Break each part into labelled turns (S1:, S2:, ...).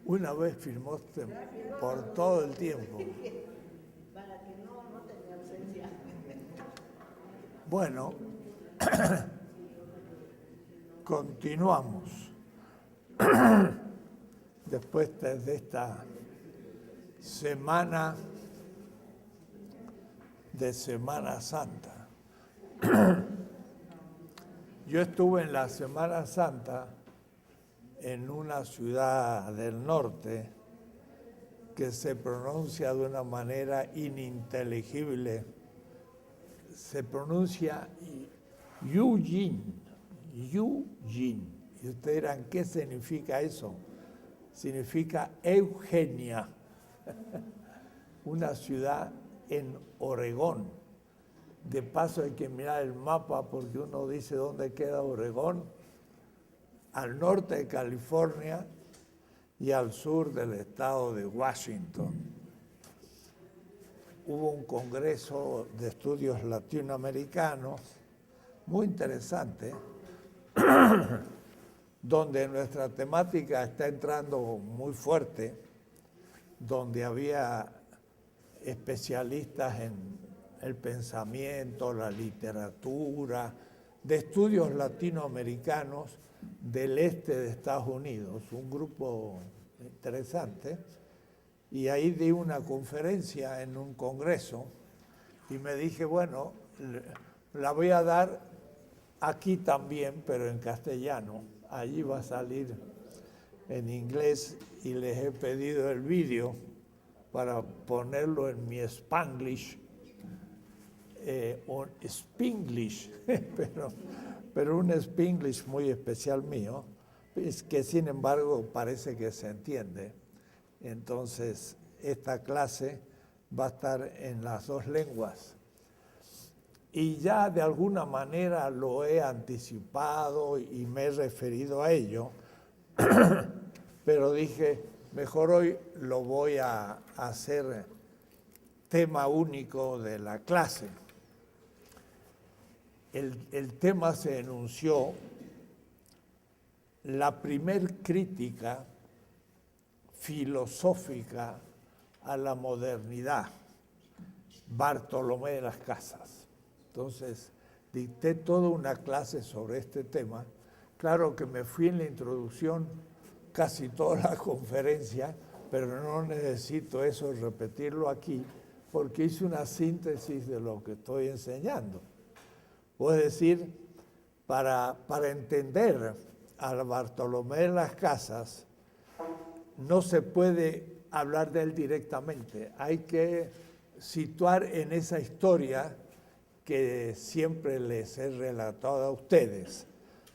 S1: Una vez firmó por todo el tiempo.
S2: Para que no tenga ausencia.
S1: Bueno, continuamos. Después de esta semana de Semana Santa. Yo estuve en la Semana Santa en una ciudad del norte que se pronuncia de una manera ininteligible. Se pronuncia Eugene. Y ustedes dirán, ¿qué significa eso? Significa Eugenia, una ciudad en Oregón. De paso hay que mirar el mapa porque uno dice dónde queda Oregón, al norte de California y al sur del estado de Washington. Hubo un congreso de estudios latinoamericanos muy interesante, donde nuestra temática está entrando muy fuerte, donde había especialistas en el pensamiento, la literatura, de estudios latinoamericanos del este de Estados Unidos, un grupo interesante, y ahí di una conferencia en un congreso y me dije, bueno, la voy a dar aquí también, pero en castellano. Allí va a salir en inglés y les he pedido el vídeo para ponerlo en mi Spanglish, o Spanglish, pero un Spanglish muy especial mío, es que sin embargo parece que se entiende. Entonces, esta clase va a estar en las dos lenguas. Y ya de alguna manera lo he anticipado y me he referido a ello, pero dije, mejor hoy lo voy a hacer tema único de la clase. El tema se enunció, la primer crítica filosófica a la modernidad, Bartolomé de las Casas. Entonces, dicté toda una clase sobre este tema. Claro que me fui en la introducción casi toda la conferencia, pero no necesito eso, repetirlo aquí, porque hice una síntesis de lo que estoy enseñando. Es decir, para entender a Bartolomé de las Casas, no se puede hablar de él directamente. Hay que situar en esa historia que siempre les he relatado a ustedes.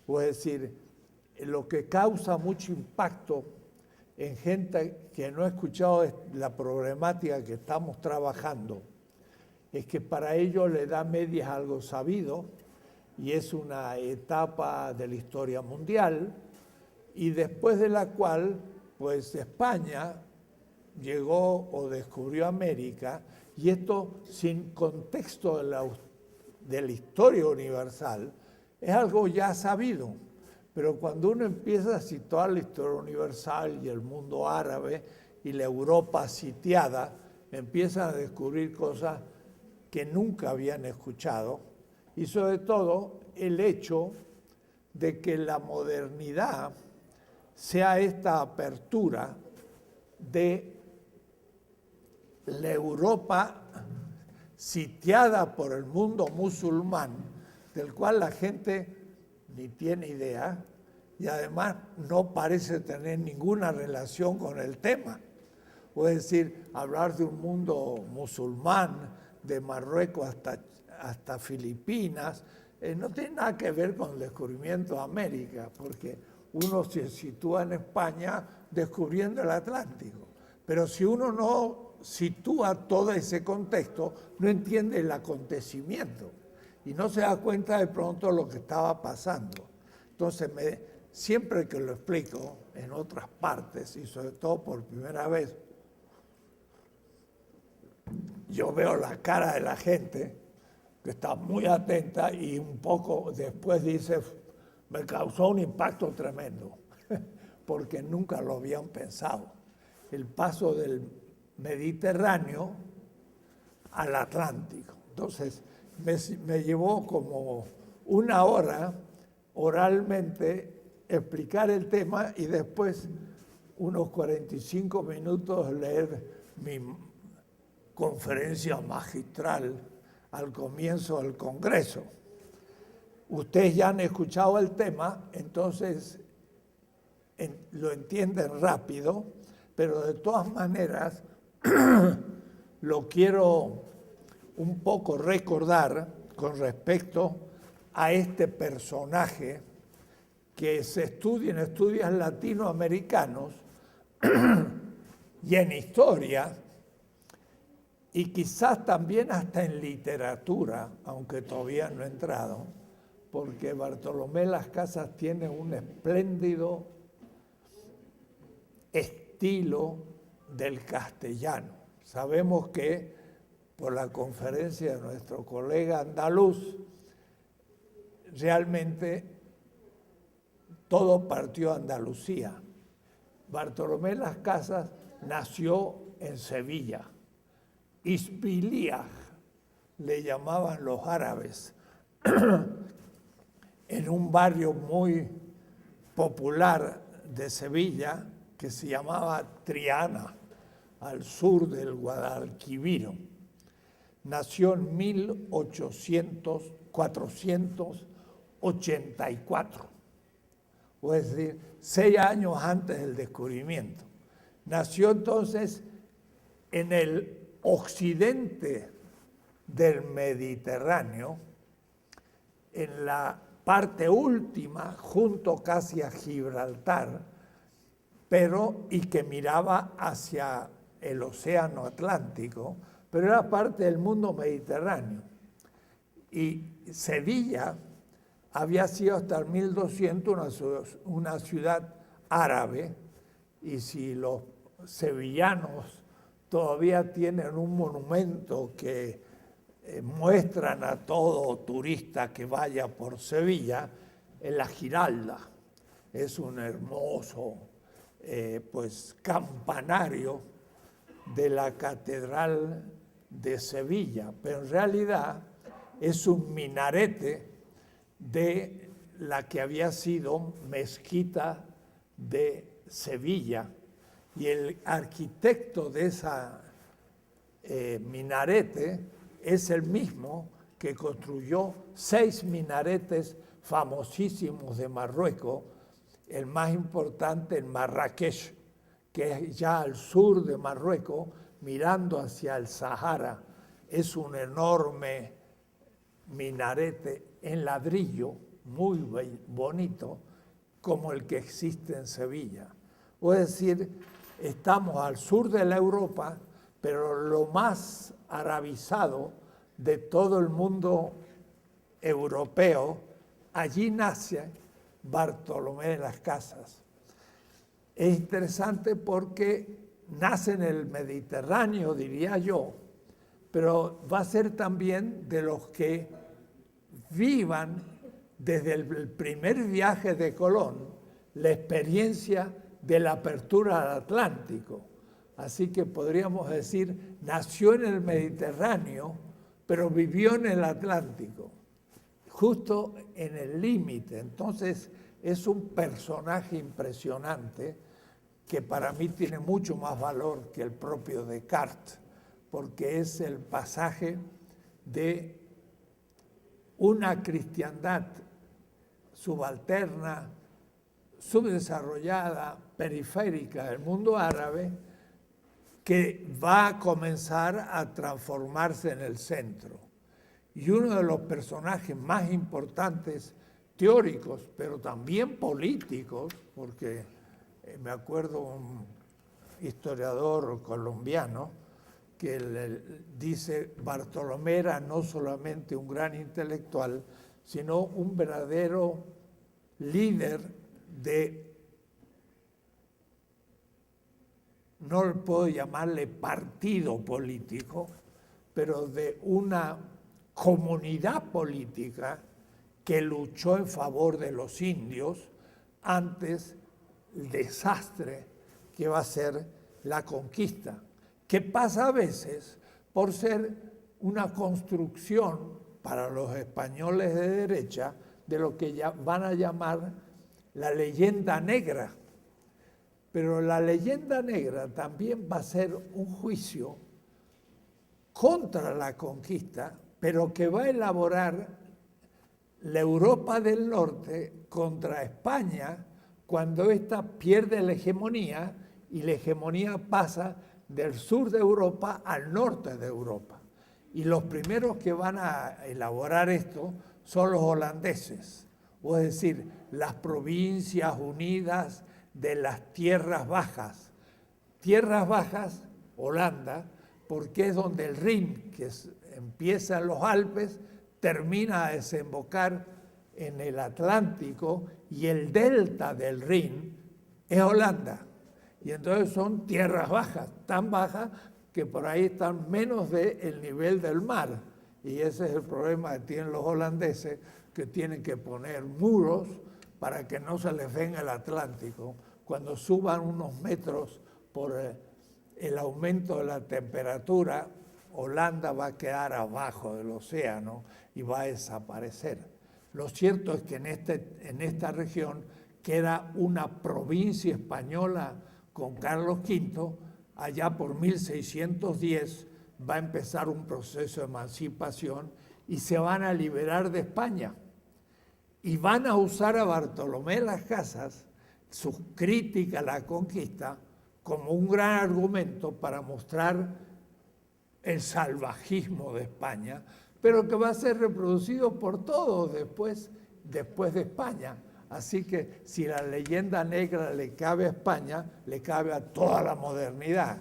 S1: Es decir, lo que causa mucho impacto en gente que no ha escuchado la problemática que estamos trabajando es que para ellos le da medias algo sabido y es una etapa de la historia mundial y después de la cual pues España llegó o descubrió América y esto sin contexto de la historia universal es algo ya sabido. Pero cuando uno empieza a situar la historia universal y el mundo árabe y la Europa sitiada, empiezan a descubrir cosas que nunca habían escuchado y sobre todo el hecho de que la modernidad sea esta apertura de la Europa sitiada por el mundo musulmán, del cual la gente ni tiene idea y además no parece tener ninguna relación con el tema. Es decir, hablar de un mundo musulmán, de Marruecos hasta Filipinas, no tiene nada que ver con el descubrimiento de América, porque uno se sitúa en España descubriendo el Atlántico. Pero si uno no sitúa todo ese contexto, no entiende el acontecimiento y no se da cuenta de pronto de lo que estaba pasando. Entonces, siempre que lo explico en otras partes, y sobre todo por primera vez, yo veo la cara de la gente que está muy atenta y un poco después dice, me causó un impacto tremendo, porque nunca lo habían pensado. el paso del Mediterráneo al Atlántico. Entonces, me llevó como una hora oralmente explicar el tema y después unos 45 minutos leer mi conferencia magistral al comienzo del Congreso. Ustedes ya han escuchado el tema, entonces lo entienden rápido, pero de todas maneras lo quiero un poco recordar con respecto a este personaje que se estudia en estudios latinoamericanos y en historia, y quizás también hasta en literatura, aunque todavía no he entrado, porque Bartolomé Las Casas tiene un espléndido estilo del castellano. Sabemos que por la conferencia de nuestro colega andaluz, realmente todo partió de Andalucía. Bartolomé Las Casas nació en Sevilla. Isbiliah le llamaban los árabes, en un barrio muy popular de Sevilla que se llamaba Triana, al sur del Guadalquivir. Nació en 484, es decir, 6 años antes del descubrimiento. Nació entonces en el occidente del Mediterráneo, en la parte última, junto casi a Gibraltar, y que miraba hacia el océano Atlántico, pero era parte del mundo mediterráneo. Y Sevilla había sido hasta el 1200 una ciudad árabe, y si los sevillanos todavía tienen un monumento que muestran a todo turista que vaya por Sevilla, en la Giralda. Es un hermoso campanario de la Catedral de Sevilla, pero en realidad es un minarete de la que había sido mezquita de Sevilla, y el arquitecto de esa minarete es el mismo que construyó 6 minaretes famosísimos de Marruecos, el más importante en Marrakech, que es ya al sur de Marruecos, mirando hacia el Sahara. Es un enorme minarete en ladrillo, muy bonito, como el que existe en Sevilla. Es decir, estamos al sur de la Europa, pero lo más arabizado de todo el mundo europeo, allí nace Bartolomé de Las Casas. Es interesante porque nace en el Mediterráneo, diría yo, pero va a ser también de los que vivan desde el primer viaje de Colón la experiencia de la apertura al Atlántico. Así que podríamos decir, nació en el Mediterráneo, pero vivió en el Atlántico, justo en el límite. Entonces, es un personaje impresionante que para mí tiene mucho más valor que el propio Descartes, porque es el pasaje de una cristiandad subalterna, subdesarrollada, periférica del mundo árabe, que va a comenzar a transformarse en el centro. Y uno de los personajes más importantes teóricos, pero también políticos, porque me acuerdo un historiador colombiano que dice Bartolomé era no solamente un gran intelectual, sino un verdadero líder de, no puedo llamarle partido político, pero de una comunidad política que luchó en favor de los indios antes el desastre que va a ser la conquista, que pasa a veces por ser una construcción para los españoles de derecha de lo que ya van a llamar la leyenda negra. Pero la leyenda negra también va a ser un juicio contra la conquista, pero que va a elaborar la Europa del Norte contra España cuando ésta pierde la hegemonía y la hegemonía pasa del sur de Europa al norte de Europa. Y los primeros que van a elaborar esto son los holandeses, o es decir, las provincias unidas de las tierras bajas. Tierras bajas, Holanda, porque es donde el Rin, que empieza en los Alpes, termina a desembocar en el Atlántico, y el delta del Rin es Holanda. Y entonces son tierras bajas, tan bajas que por ahí están menos del nivel del mar. Y ese es el problema que tienen los holandeses, que tienen que poner muros para que no se les venga el Atlántico. Cuando suban unos metros por el aumento de la temperatura, Holanda va a quedar abajo del océano y va a desaparecer. Lo cierto es que en esta región queda una provincia española con Carlos V. Allá por 1610 va a empezar un proceso de emancipación y se van a liberar de España. Y van a usar a Bartolomé de las Casas, su crítica a la conquista, como un gran argumento para mostrar el salvajismo de España, pero que va a ser reproducido por todos después de España. Así que si la leyenda negra le cabe a España, le cabe a toda la modernidad.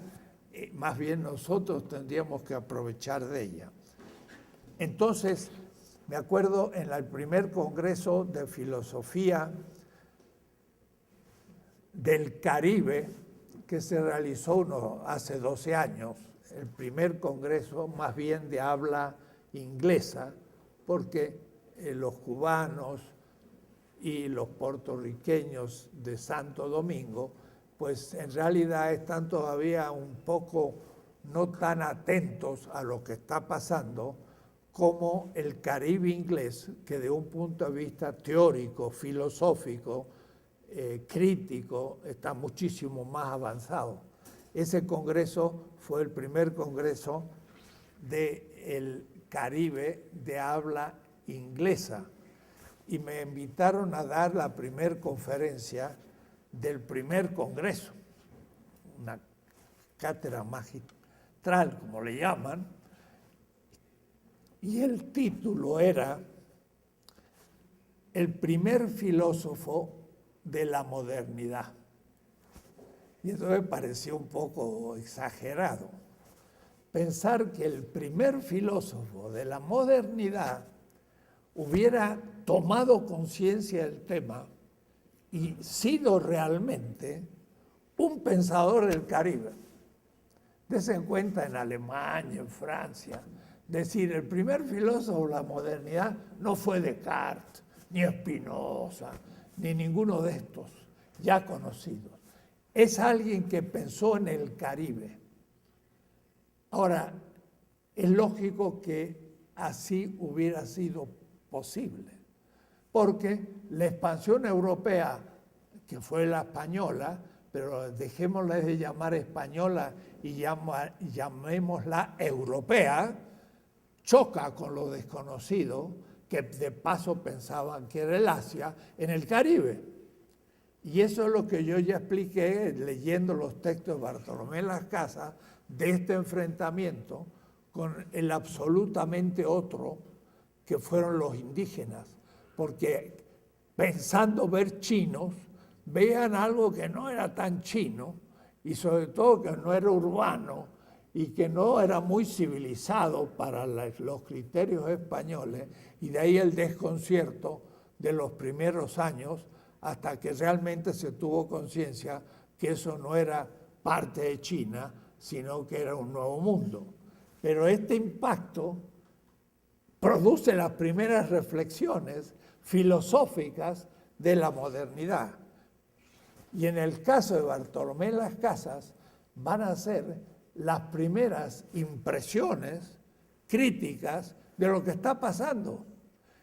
S1: Más bien nosotros tendríamos que aprovechar de ella. Entonces, me acuerdo en el primer congreso de filosofía del Caribe, que se realizó hace 12 años, el primer congreso más bien de habla inglesa, porque los cubanos y los puertorriqueños de Santo Domingo, pues en realidad están todavía un poco no tan atentos a lo que está pasando como el Caribe inglés, que de un punto de vista teórico, filosófico, crítico, está muchísimo más avanzado. Ese congreso fue el primer congreso del Caribe de habla inglesa y me invitaron a dar la primera conferencia del primer congreso, una cátedra magistral, como le llaman, y el título era El primer filósofo de la modernidad. Y eso me pareció un poco exagerado. Pensar que el primer filósofo de la modernidad hubiera tomado conciencia del tema y sido realmente un pensador del Caribe. Dese en cuenta en Alemania, en Francia, decir, el primer filósofo de la modernidad no fue Descartes, ni Spinoza, ni ninguno de estos ya conocidos. Es alguien que pensó en el Caribe. Ahora, es lógico que así hubiera sido posible, porque la expansión europea, que fue la española, pero dejémosla de llamar española y llamémosla europea, choca con lo desconocido, que de paso pensaban que era el Asia, en el Caribe. Y eso es lo que yo ya expliqué leyendo los textos de Bartolomé de las Casas, de este enfrentamiento con el absolutamente otro, que fueron los indígenas, porque pensando ver chinos, veían algo que no era tan chino, y sobre todo que no era urbano, y que no era muy civilizado para los criterios españoles, y de ahí el desconcierto de los primeros años, hasta que realmente se tuvo conciencia que eso no era parte de China, sino que era un nuevo mundo. Pero este impacto produce las primeras reflexiones filosóficas de la modernidad. Y en el caso de Bartolomé de las Casas, van a ser las primeras impresiones críticas de lo que está pasando.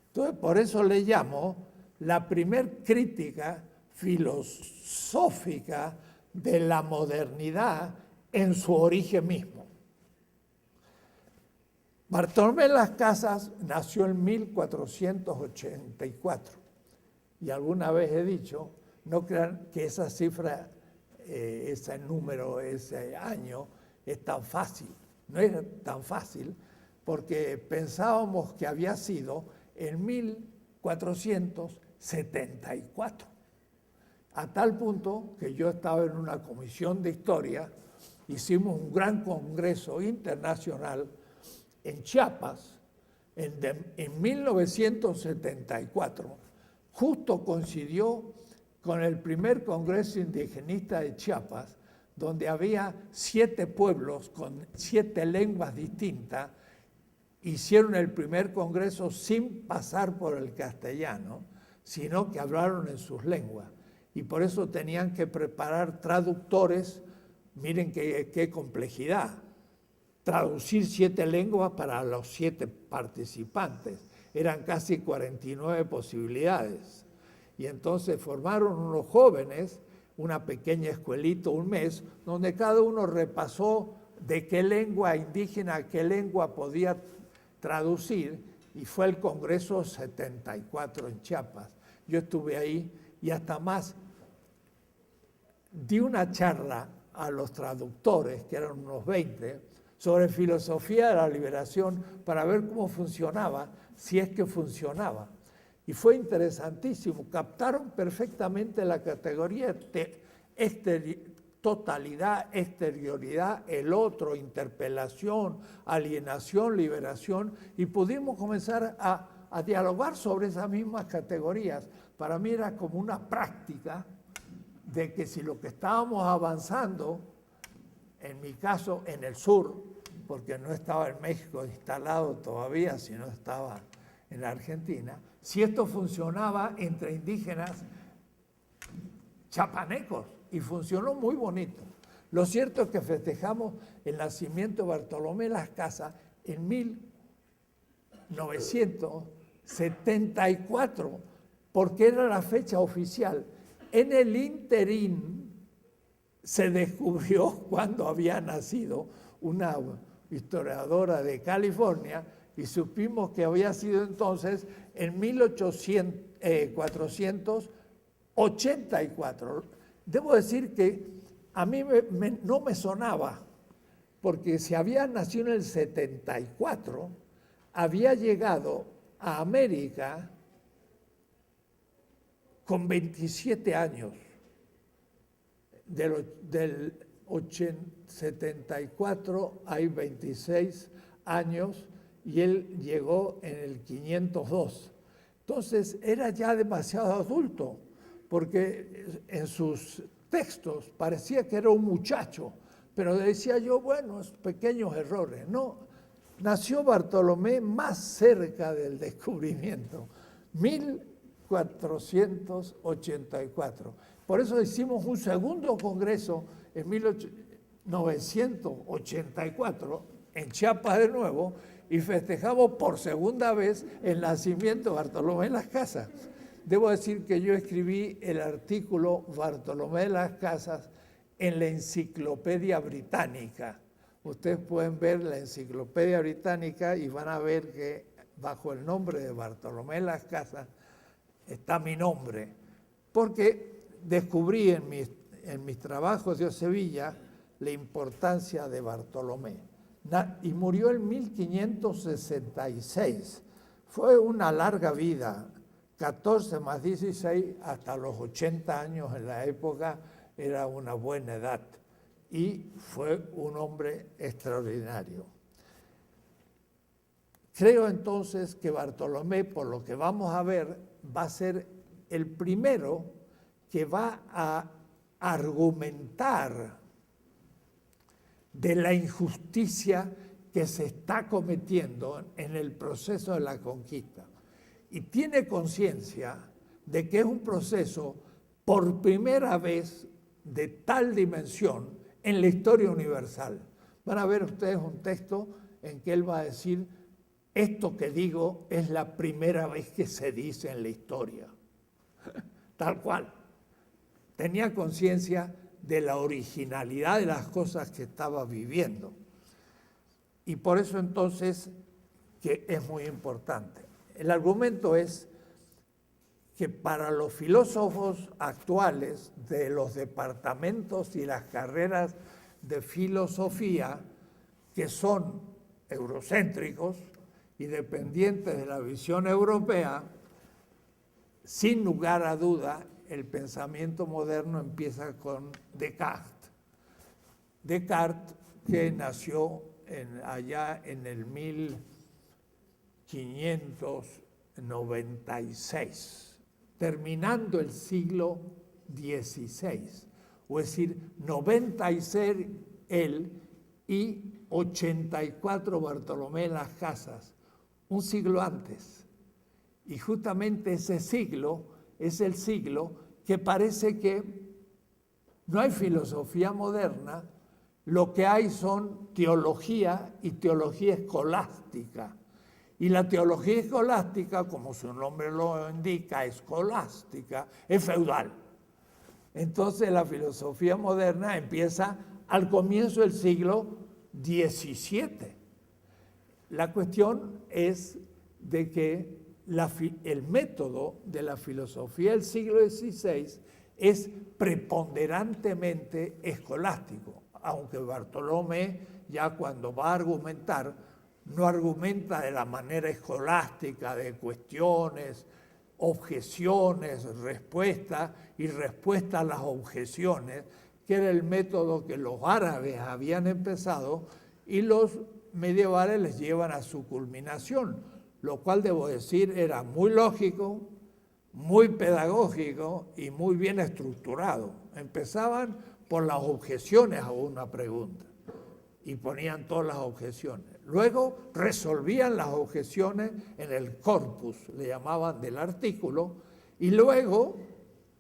S1: Entonces, por eso le llamo la primer crítica filosófica de la modernidad en su origen mismo. Bartolomé Las Casas nació en 1484 y alguna vez he dicho, no crean que esa cifra, ese número, ese año es tan fácil. No es tan fácil porque pensábamos que había sido en 1474. A tal punto que yo estaba en una comisión de historia, hicimos un gran congreso internacional en Chiapas, en 1974, justo coincidió con el primer congreso indigenista de Chiapas, donde había 7 pueblos con 7 lenguas distintas. Hicieron el primer congreso sin pasar por el castellano, sino que hablaron en sus lenguas. Y por eso tenían que preparar traductores. Miren qué complejidad. Traducir 7 lenguas para los 7 participantes. Eran casi 49 posibilidades. Y entonces formaron unos jóvenes, una pequeña escuelita, un mes, donde cada uno repasó de qué lengua indígena a qué lengua podía traducir, y fue el Congreso 74 en Chiapas. Yo estuve ahí y hasta más. Di una charla a los traductores, que eran unos 20, sobre filosofía de la liberación para ver cómo funcionaba, si es que funcionaba. Y fue interesantísimo, captaron perfectamente la categoría totalidad, exterioridad, el otro, interpelación, alienación, liberación, y pudimos comenzar a dialogar sobre esas mismas categorías. Para mí era como una práctica de que si lo que estábamos avanzando, en mi caso en el sur, porque no estaba en México instalado todavía, sino estaba en la Argentina, si esto funcionaba entre indígenas chapanecos, y funcionó muy bonito. Lo cierto es que festejamos el nacimiento de Bartolomé Las Casas en 1974, porque era la fecha oficial. En el interín se descubrió cuando había nacido una historiadora de California y supimos que había sido entonces en 1484. Debo decir que a mí no me sonaba, porque si había nacido en el 74, había llegado a América con 27 años. Del 74 hay 26 años y él llegó en el 502. Entonces era ya demasiado adulto, porque en sus textos parecía que era un muchacho, pero decía yo, bueno, pequeños errores. No, nació Bartolomé más cerca del descubrimiento, 1484. Por eso hicimos un segundo congreso en 1984, en Chiapas de nuevo, y festejamos por segunda vez el nacimiento de Bartolomé Las Casas. Debo decir que yo escribí el artículo Bartolomé de Las Casas en la Enciclopedia Británica. Ustedes pueden ver la Enciclopedia Británica y van a ver que bajo el nombre de Bartolomé de Las Casas está mi nombre, porque descubrí en mis trabajos de Sevilla la importancia de Bartolomé. Y murió en 1566. Fue una larga vida. 14 más 16 hasta los 80 años en la época era una buena edad y fue un hombre extraordinario. Creo entonces que Bartolomé, por lo que vamos a ver, va a ser el primero que va a argumentar de la injusticia que se está cometiendo en el proceso de la conquista. Y tiene conciencia de que es un proceso por primera vez de tal dimensión en la historia universal. Van a ver ustedes un texto en que él va a decir, esto que digo es la primera vez que se dice en la historia. Tal cual. Tenía conciencia de la originalidad de las cosas que estaba viviendo. Y por eso entonces que es muy importante. El argumento es que para los filósofos actuales de los departamentos y las carreras de filosofía, que son eurocéntricos y dependientes de la visión europea, sin lugar a duda, el pensamiento moderno empieza con Descartes. Descartes, que nació allá en el 1596, terminando el siglo XVI, o es decir, 96 él y 84 Bartolomé de las Casas, un siglo antes. Y justamente ese siglo es el siglo que parece que no hay filosofía moderna, lo que hay son teología y teología escolástica. Y la teología escolástica, como su nombre lo indica, escolástica, es feudal. Entonces la filosofía moderna empieza al comienzo del siglo XVII. La cuestión es de que el método de la filosofía del siglo XVI es preponderantemente escolástico, aunque Bartolomé ya cuando va a argumentar, no argumenta de la manera escolástica de cuestiones, objeciones, respuestas y respuesta a las objeciones, que era el método que los árabes habían empezado y los medievales les llevan a su culminación, lo cual debo decir era muy lógico, muy pedagógico y muy bien estructurado. Empezaban por las objeciones a una pregunta y ponían todas las objeciones. Luego resolvían las objeciones en el corpus, le llamaban del artículo, y luego,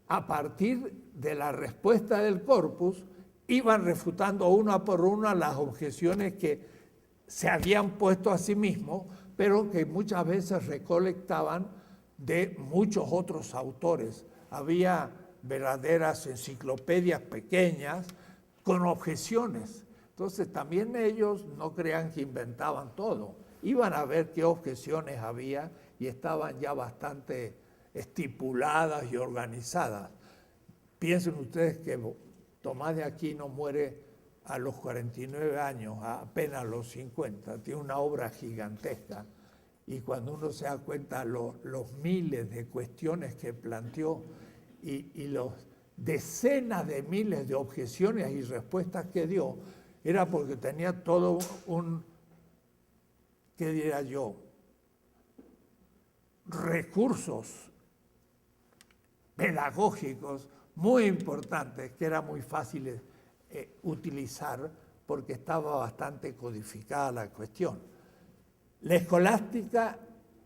S1: a partir de la respuesta del corpus, iban refutando una por una las objeciones que se habían puesto a sí mismos, pero que muchas veces recolectaban de muchos otros autores. Había verdaderas enciclopedias pequeñas con objeciones. Entonces también ellos no crean que inventaban todo. Iban a ver qué objeciones había y estaban ya bastante estipuladas y organizadas. Piensen ustedes que Tomás de Aquino muere a los 49 años, apenas a los 50, tiene una obra gigantesca. Y cuando uno se da cuenta los miles de cuestiones que planteó y los decenas de miles de objeciones y respuestas que dio, era porque tenía todo ¿qué diría yo? Recursos pedagógicos muy importantes que era muy fácil utilizar porque estaba bastante codificada la cuestión. La escolástica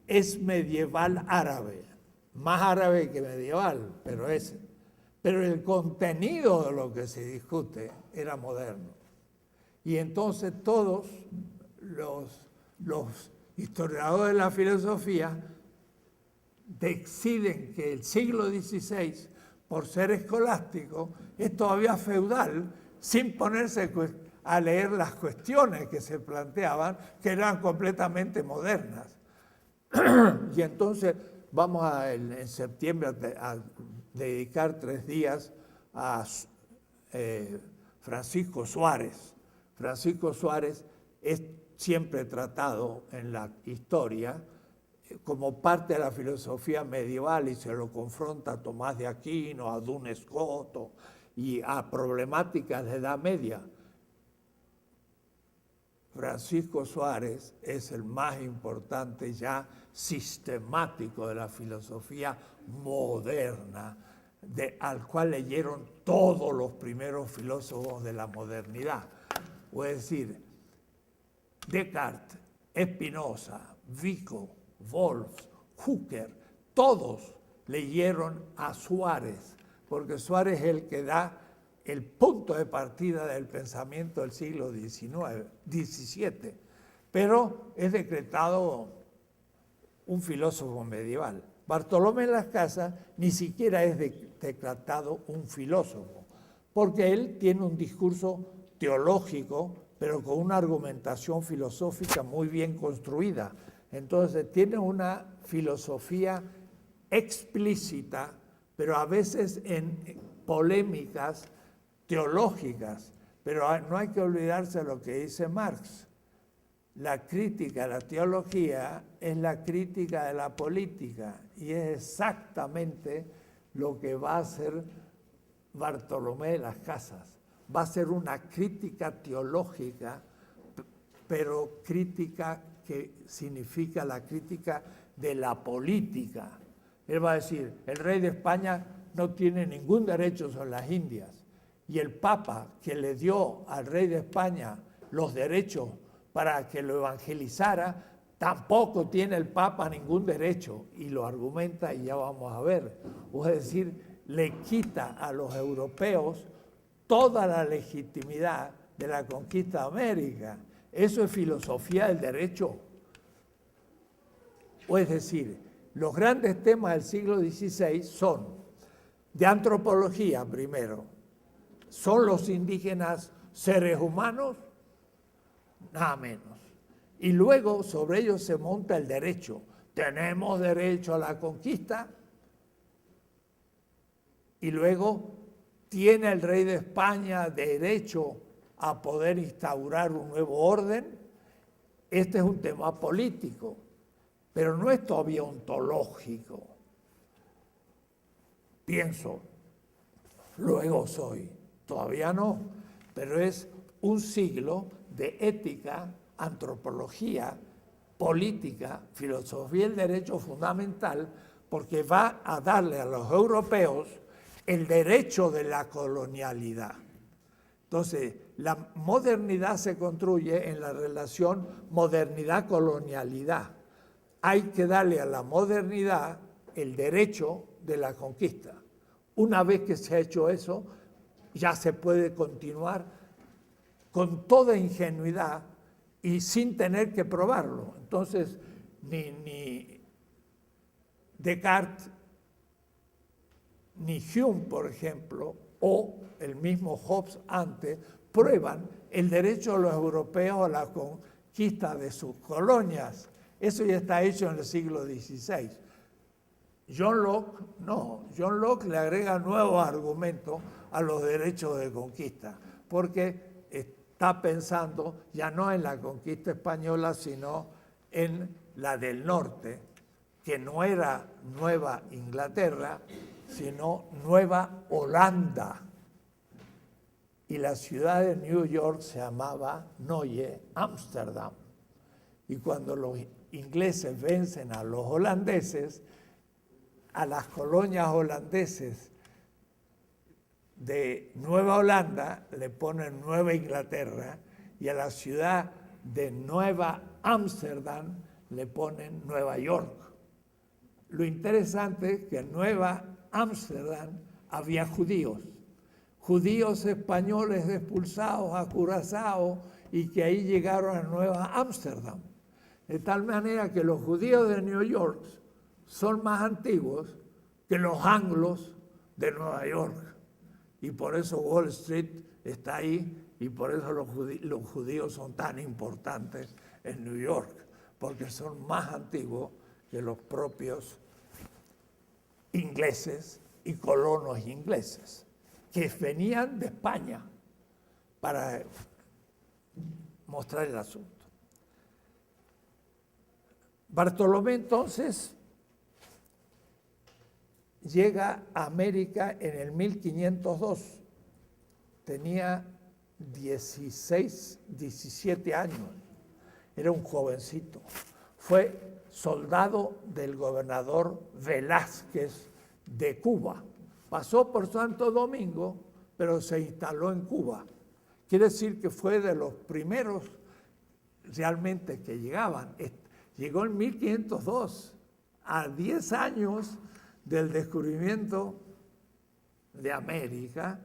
S1: es medieval árabe, más árabe que medieval, pero el contenido de lo que se discute era moderno. Y entonces todos los historiadores de la filosofía deciden que el siglo XVI, por ser escolástico, es todavía feudal, sin ponerse a leer las cuestiones que se planteaban, que eran completamente modernas. Y entonces vamos en septiembre a dedicar 3 días a Francisco Suárez. Francisco Suárez es siempre tratado en la historia como parte de la filosofía medieval y se lo confronta a Tomás de Aquino, a Duns Scotus y a problemáticas de Edad Media. Francisco Suárez es el más importante ya sistemático de la filosofía moderna, al cual leyeron todos los primeros filósofos de la modernidad. Es decir, Descartes, Spinoza, Vico, Wolff, Hooker, todos leyeron a Suárez, porque Suárez es el que da el punto de partida del pensamiento del siglo XVII, pero es decretado un filósofo medieval. Bartolomé de las Casas ni siquiera es decretado un filósofo, porque él tiene un discurso teológico, pero con una argumentación filosófica muy bien construida. Entonces tiene una filosofía explícita, pero a veces en polémicas teológicas. Pero no hay que olvidarse de lo que dice Marx. La crítica a la teología es la crítica de la política, y es exactamente lo que va a hacer Bartolomé de las Casas. Va a ser una crítica teológica, pero crítica que significa la crítica de la política. Él va a decir, el rey de España no tiene ningún derecho sobre las Indias, y el Papa que le dio al rey de España los derechos para que lo evangelizara, tampoco tiene el Papa ningún derecho, y lo argumenta y ya vamos a ver. Es decir, le quita a los europeos toda la legitimidad de la conquista de América. Eso es filosofía del derecho. O es decir, los grandes temas del siglo XVI son de antropología primero. ¿Son los indígenas seres humanos? Nada menos. Y luego sobre ellos se monta el derecho. ¿Tenemos derecho a la conquista? Y luego, ¿tiene el rey de España derecho a poder instaurar un nuevo orden? Este es un tema político, pero no es todavía ontológico. Pienso, luego soy. Todavía no, pero es un siglo de ética, antropología, política, filosofía del derecho fundamental, porque va a darle a los europeos el derecho de la colonialidad. Entonces, la modernidad se construye en la relación modernidad-colonialidad. Hay que darle a la modernidad el derecho de la conquista. Una vez que se ha hecho eso, ya se puede continuar con toda ingenuidad y sin tener que probarlo. Entonces, ni Descartes, ni Hume, por ejemplo, o el mismo Hobbes antes, prueban el derecho de los europeos a la conquista de sus colonias. Eso ya está hecho en el siglo XVI. John Locke, no. John Locke le agrega nuevos argumentos a los derechos de conquista, porque está pensando ya no en la conquista española, sino en la del norte, que no era Nueva Inglaterra, sino Nueva Holanda. Y la ciudad de New York se llamaba Neue Amsterdam. Y cuando los ingleses vencen a los holandeses, a las colonias holandeses de Nueva Holanda le ponen Nueva Inglaterra, y a la ciudad de Nueva Ámsterdam le ponen Nueva York. Lo interesante es que en Nueva Ámsterdam había judíos españoles expulsados a Curazao, y que ahí llegaron a Nueva Ámsterdam. De tal manera que los judíos de New York son más antiguos que los anglos de Nueva York. Y por eso Wall Street está ahí, y por eso los judíos son tan importantes en New York, porque son más antiguos que los propios ingleses y colonos ingleses, que venían de España para mostrar el asunto. Bartolomé entonces llega a América en el 1502. Tenía 16, 17 años. Era un jovencito. Fue soldado del gobernador Velázquez de Cuba. Pasó por Santo Domingo, pero se instaló en Cuba. Quiere decir que fue de los primeros realmente que llegaban. Llegó en 1502, a 10 años del descubrimiento de América,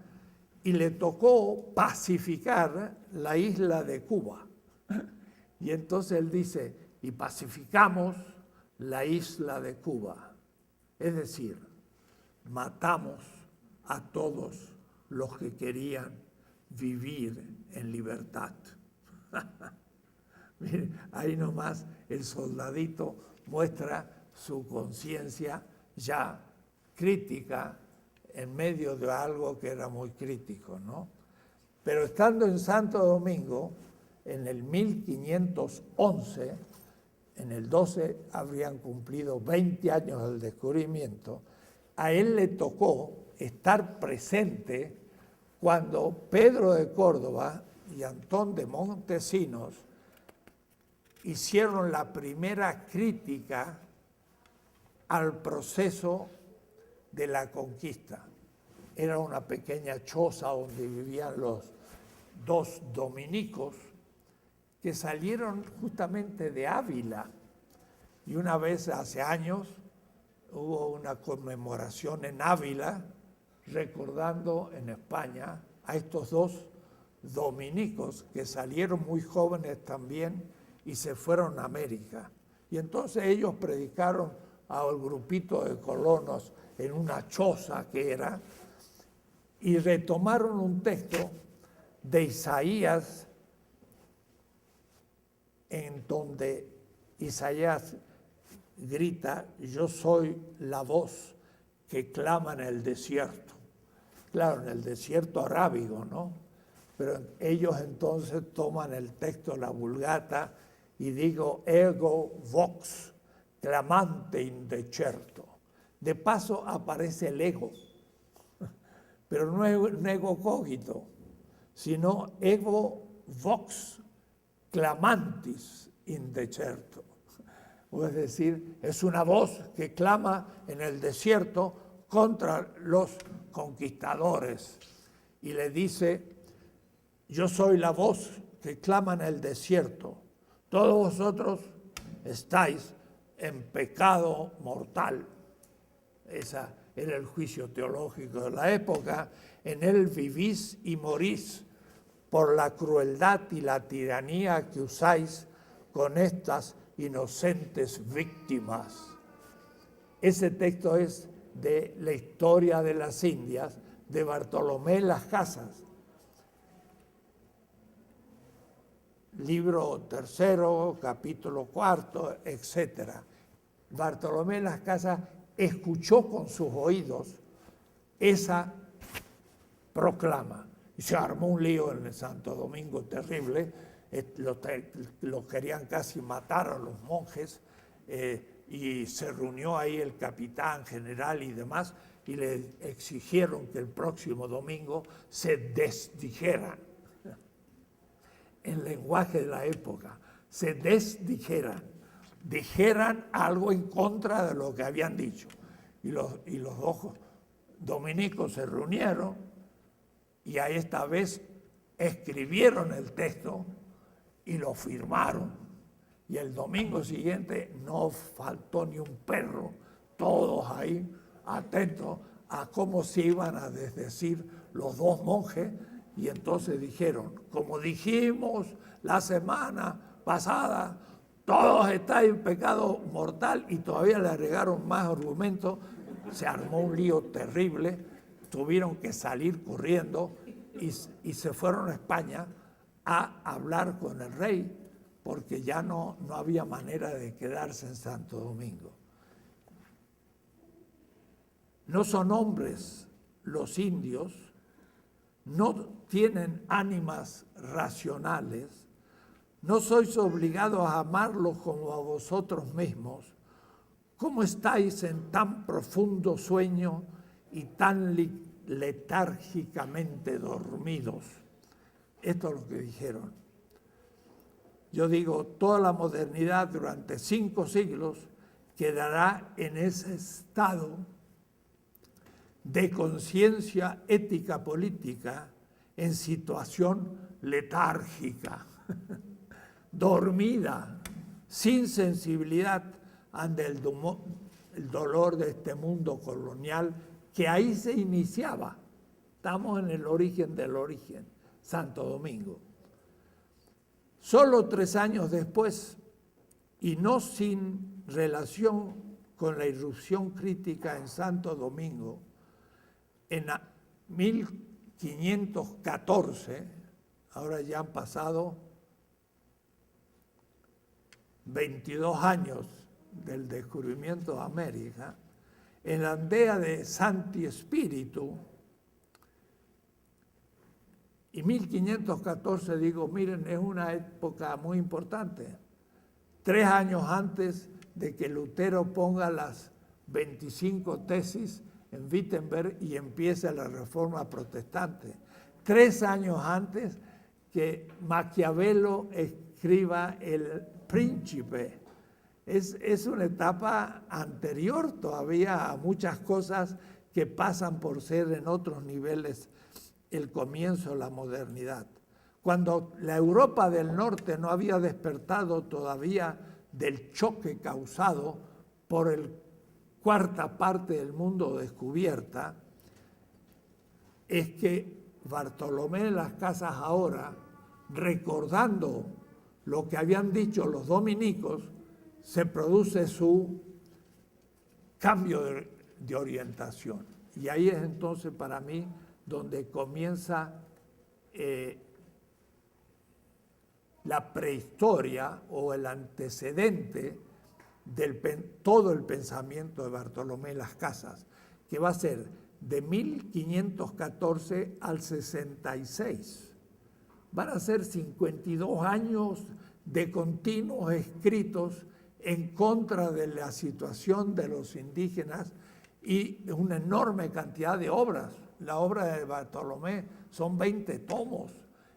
S1: y le tocó pacificar la isla de Cuba. Y entonces él dice, y pacificamos la isla de Cuba. Es decir, matamos a todos los que querían vivir en libertad. Miren, ahí nomás el soldadito muestra su conciencia ya crítica en medio de algo que era muy crítico, ¿no? Pero estando en Santo Domingo, en el 1511, en el 12 habrían cumplido 20 años del descubrimiento, a él le tocó estar presente cuando Pedro de Córdoba y Antón de Montesinos hicieron la primera crítica al proceso de la conquista. Era una pequeña choza donde vivían los dos dominicos que salieron justamente de Ávila. Y una vez hace años hubo una conmemoración en Ávila recordando en España a estos dos dominicos que salieron muy jóvenes también y se fueron a América. Y entonces ellos predicaron al grupito de colonos en una choza que era, y retomaron un texto de Isaías en donde Isaías grita, yo soy la voz que clama en el desierto. Claro, en el desierto arábigo, ¿no? Pero ellos entonces toman el texto, la Vulgata, y digo, ego vox clamante in decerto. De paso aparece el ego, pero no es un ego cogito, sino ego vox clamantis in decerto. Es decir, es una voz que clama en el desierto contra los conquistadores. Y le dice, yo soy la voz que clama en el desierto. Todos vosotros estáis en pecado mortal. Ese era el juicio teológico de la época. En él vivís y morís por la crueldad y la tiranía que usáis con estas inocentes víctimas. Ese texto es de la historia de las Indias, de Bartolomé Las Casas. Libro 3, capítulo 4, etc. Bartolomé Las Casas escuchó con sus oídos esa proclama. Y se armó un lío en el Santo Domingo terrible. Los querían casi matar a los monjes. Y se reunió ahí el capitán general y demás, y le exigieron que el próximo domingo se desdijeran. En lenguaje de la época, se desdijeran, dijeran algo en contra de lo que habían dicho. Y los dos dominicos se reunieron y a esta vez escribieron el texto y lo firmaron. Y el domingo siguiente no faltó ni un perro, todos ahí atentos a cómo se iban a desdecir los dos monjes. Y entonces dijeron, como dijimos la semana pasada, todos estáis en pecado mortal, y todavía le agregaron más argumentos. Se armó un lío terrible, tuvieron que salir corriendo y se fueron a España a hablar con el rey, porque ya no había manera de quedarse en Santo Domingo. No son hombres los indios, no tienen ánimas racionales, no sois obligados a amarlos como a vosotros mismos. ¿Cómo estáis en tan profundo sueño y tan letárgicamente dormidos? Esto es lo que dijeron. Yo digo, toda la modernidad durante 5 siglos quedará en ese estado de conciencia ética política, en situación letárgica, dormida, sin sensibilidad ante el dolor de este mundo colonial que ahí se iniciaba. Estamos en el origen del origen, Santo Domingo. Solo 3 años después, y no sin relación con la irrupción crítica en Santo Domingo, en 1514, ahora ya han pasado 22 años del descubrimiento de América, en la aldea de Santi Spíritu, y 1514, digo, miren, es una época muy importante. 3 años antes de que Lutero ponga las 25 tesis en Wittenberg y empiece la Reforma Protestante. 3 años antes que Maquiavelo escriba El Príncipe. Es una etapa anterior todavía a muchas cosas que pasan por ser en otros niveles el comienzo de la modernidad. Cuando la Europa del Norte no había despertado todavía del choque causado por la cuarta parte del mundo descubierta, es que Bartolomé de las Casas ahora, recordando lo que habían dicho los dominicos, se produce su cambio de orientación. Y ahí es entonces para mí donde comienza la prehistoria o el antecedente de todo el pensamiento de Bartolomé de las Casas, que va a ser de 1514 al 66. Van a ser 52 años de continuos escritos en contra de la situación de los indígenas y una enorme cantidad de obras. La obra de Bartolomé son 20 tomos.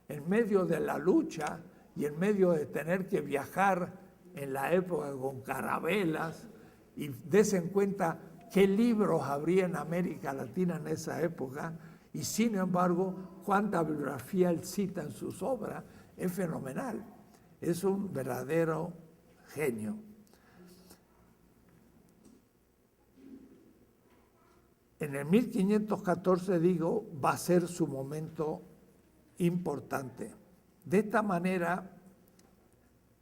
S1: En medio de la lucha y en medio de tener que viajar en la época con carabelas, y des en cuenta qué libros habría en América Latina en esa época, y sin embargo, cuánta bibliografía él cita en sus obras, es fenomenal. Es un verdadero genio. En el 1514, digo, va a ser su momento importante. De esta manera,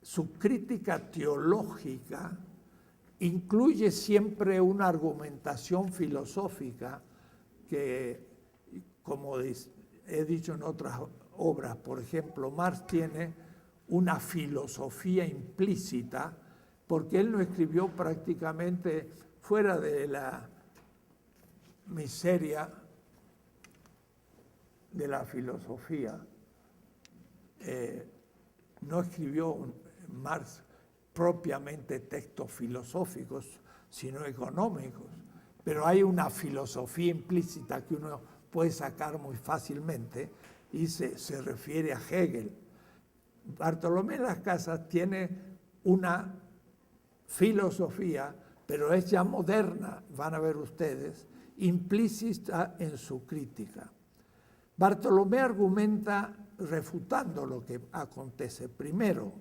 S1: su crítica teológica incluye siempre una argumentación filosófica que, como he dicho en otras obras, por ejemplo, Marx tiene una filosofía implícita, porque él no escribió prácticamente fuera de la miseria de la filosofía. No escribió Marx propiamente textos filosóficos, sino económicos, pero hay una filosofía implícita que uno puede sacar muy fácilmente y se refiere a Hegel. Bartolomé de las Casas tiene una filosofía, pero es ya moderna, van a ver ustedes, implícita en su crítica. Bartolomé argumenta refutando lo que acontece. Primero,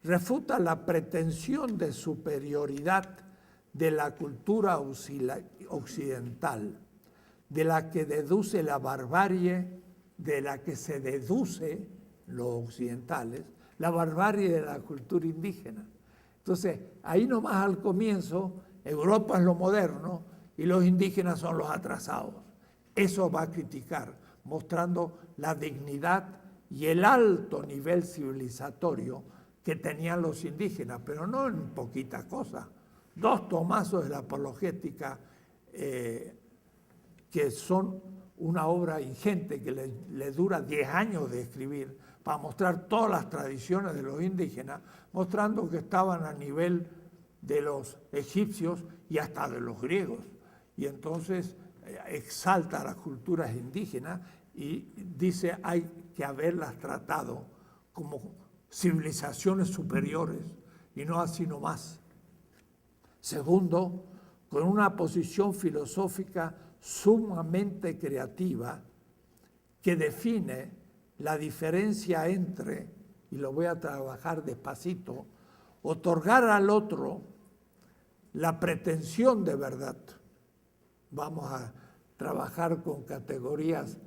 S1: refuta la pretensión de superioridad de la cultura occidental, de la que deduce la barbarie, de la que se deduce los occidentales, la barbarie de la cultura indígena. Entonces, ahí nomás al comienzo, Europa es lo moderno y los indígenas son los atrasados. Eso va a criticar, mostrando la dignidad y el alto nivel civilizatorio que tenían los indígenas, pero no en poquita cosa. 2 tomazos de la apologética, que son una obra ingente que le dura 10 años de escribir, para mostrar todas las tradiciones de los indígenas, mostrando que estaban a nivel de los egipcios y hasta de los griegos. Y entonces exalta las culturas indígenas y dice hay que haberlas tratado como civilizaciones superiores y no así nomás. Segundo, con una posición filosófica sumamente creativa que define la diferencia entre, y lo voy a trabajar despacito, otorgar al otro la pretensión de verdad. Vamos a trabajar con categorías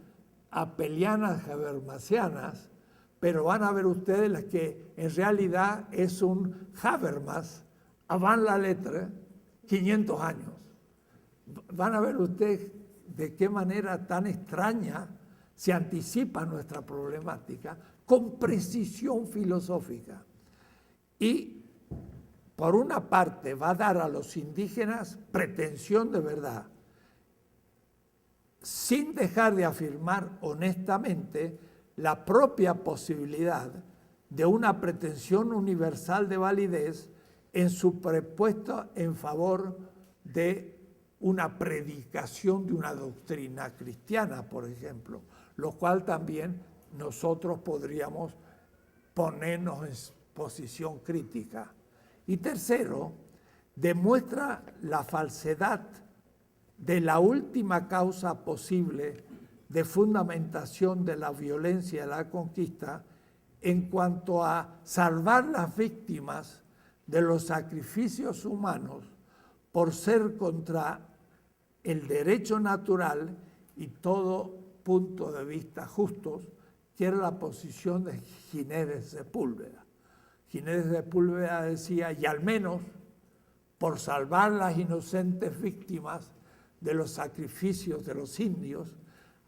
S1: apelianas, habermasianas, pero van a ver ustedes que en realidad es un Habermas avant la lettre, 500 años. Van a ver ustedes de qué manera tan extraña se anticipa nuestra problemática con precisión filosófica. Y por una parte va a dar a los indígenas pretensión de verdad, sin dejar de afirmar honestamente la propia posibilidad de una pretensión universal de validez en su propuesta en favor de una predicación de una doctrina cristiana, por ejemplo, lo cual también nosotros podríamos ponernos en posición crítica. Y tercero, demuestra la falsedad de la última causa posible de fundamentación de la violencia de la conquista en cuanto a salvar las víctimas de los sacrificios humanos por ser contra el derecho natural y todo punto de vista justos, que era la posición de Ginés de Sepúlveda. Ginés de Sepúlveda decía, y al menos por salvar las inocentes víctimas de los sacrificios de los indios,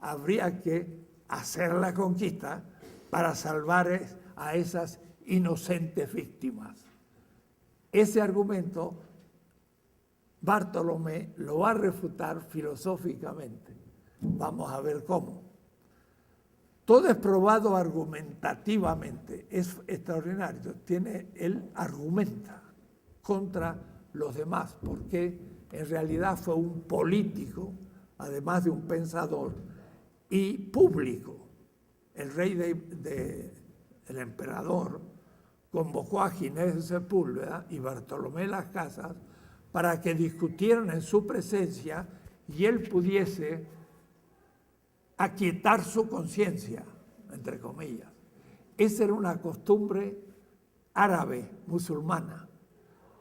S1: habría que hacer la conquista para salvar a esas inocentes víctimas. Ese argumento Bartolomé lo va a refutar filosóficamente. Vamos a ver cómo. Todo es probado argumentativamente, es extraordinario. Él argumenta contra los demás, porque en realidad fue un político, además de un pensador, y público. El rey el emperador convocó a Ginés de Sepúlveda y Bartolomé Las Casas para que discutieran en su presencia y él pudiese aquietar su conciencia, entre comillas. Esa era una costumbre árabe, musulmana,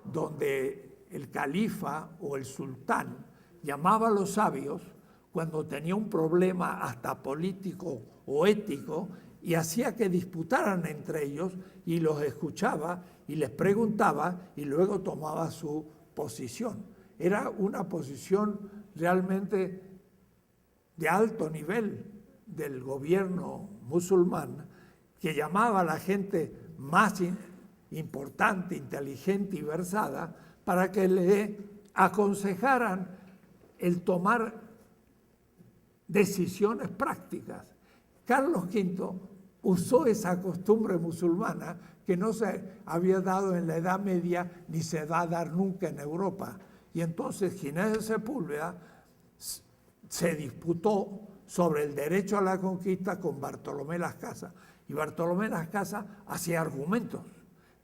S1: donde el califa o el sultán llamaba a los sabios cuando tenía un problema hasta político o ético y hacía que disputaran entre ellos y los escuchaba y les preguntaba y luego tomaba su posición. Era una posición realmente de alto nivel del gobierno musulmán que llamaba a la gente más importante, inteligente y versada para que le aconsejaran el tomar decisiones prácticas. Carlos V usó esa costumbre musulmana que no se había dado en la Edad Media ni se va a dar nunca en Europa. Y entonces Ginés de Sepúlveda se disputó sobre el derecho a la conquista con Bartolomé Las Casas. Y Bartolomé Las Casas hacía argumentos.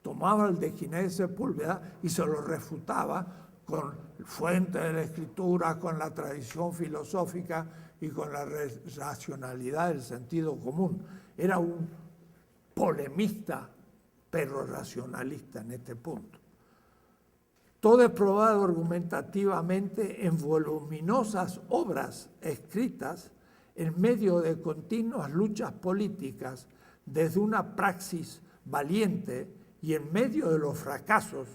S1: Tomaba el de Ginés de Sepúlveda y se lo refutaba con fuente de la escritura, con la tradición filosófica y con la racionalidad del sentido común. Era un polemista, pero racionalista en este punto. Todo es probado argumentativamente en voluminosas obras escritas en medio de continuas luchas políticas desde una praxis valiente y en medio de los fracasos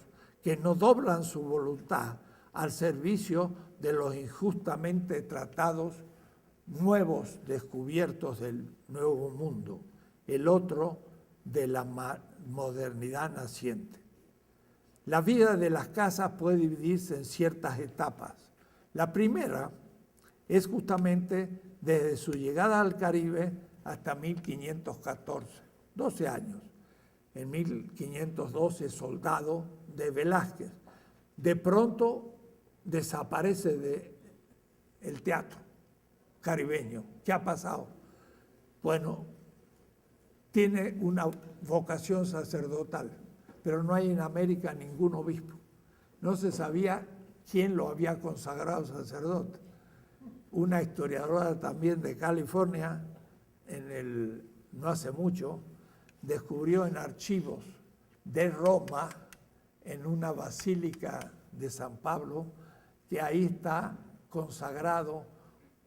S1: que no doblan su voluntad al servicio de los injustamente tratados nuevos descubiertos del nuevo mundo, el otro de la modernidad naciente. La vida de Las Casas puede dividirse en ciertas etapas. La primera es justamente desde su llegada al Caribe hasta 1514, 12 años. En 1512, soldado de Velázquez. De pronto desaparece del teatro caribeño. ¿Qué ha pasado? Bueno, tiene una vocación sacerdotal, pero no hay en América ningún obispo. No se sabía quién lo había consagrado sacerdote. Una historiadora también de California, no hace mucho, descubrió en archivos de Roma, en una basílica de San Pablo, que ahí está consagrado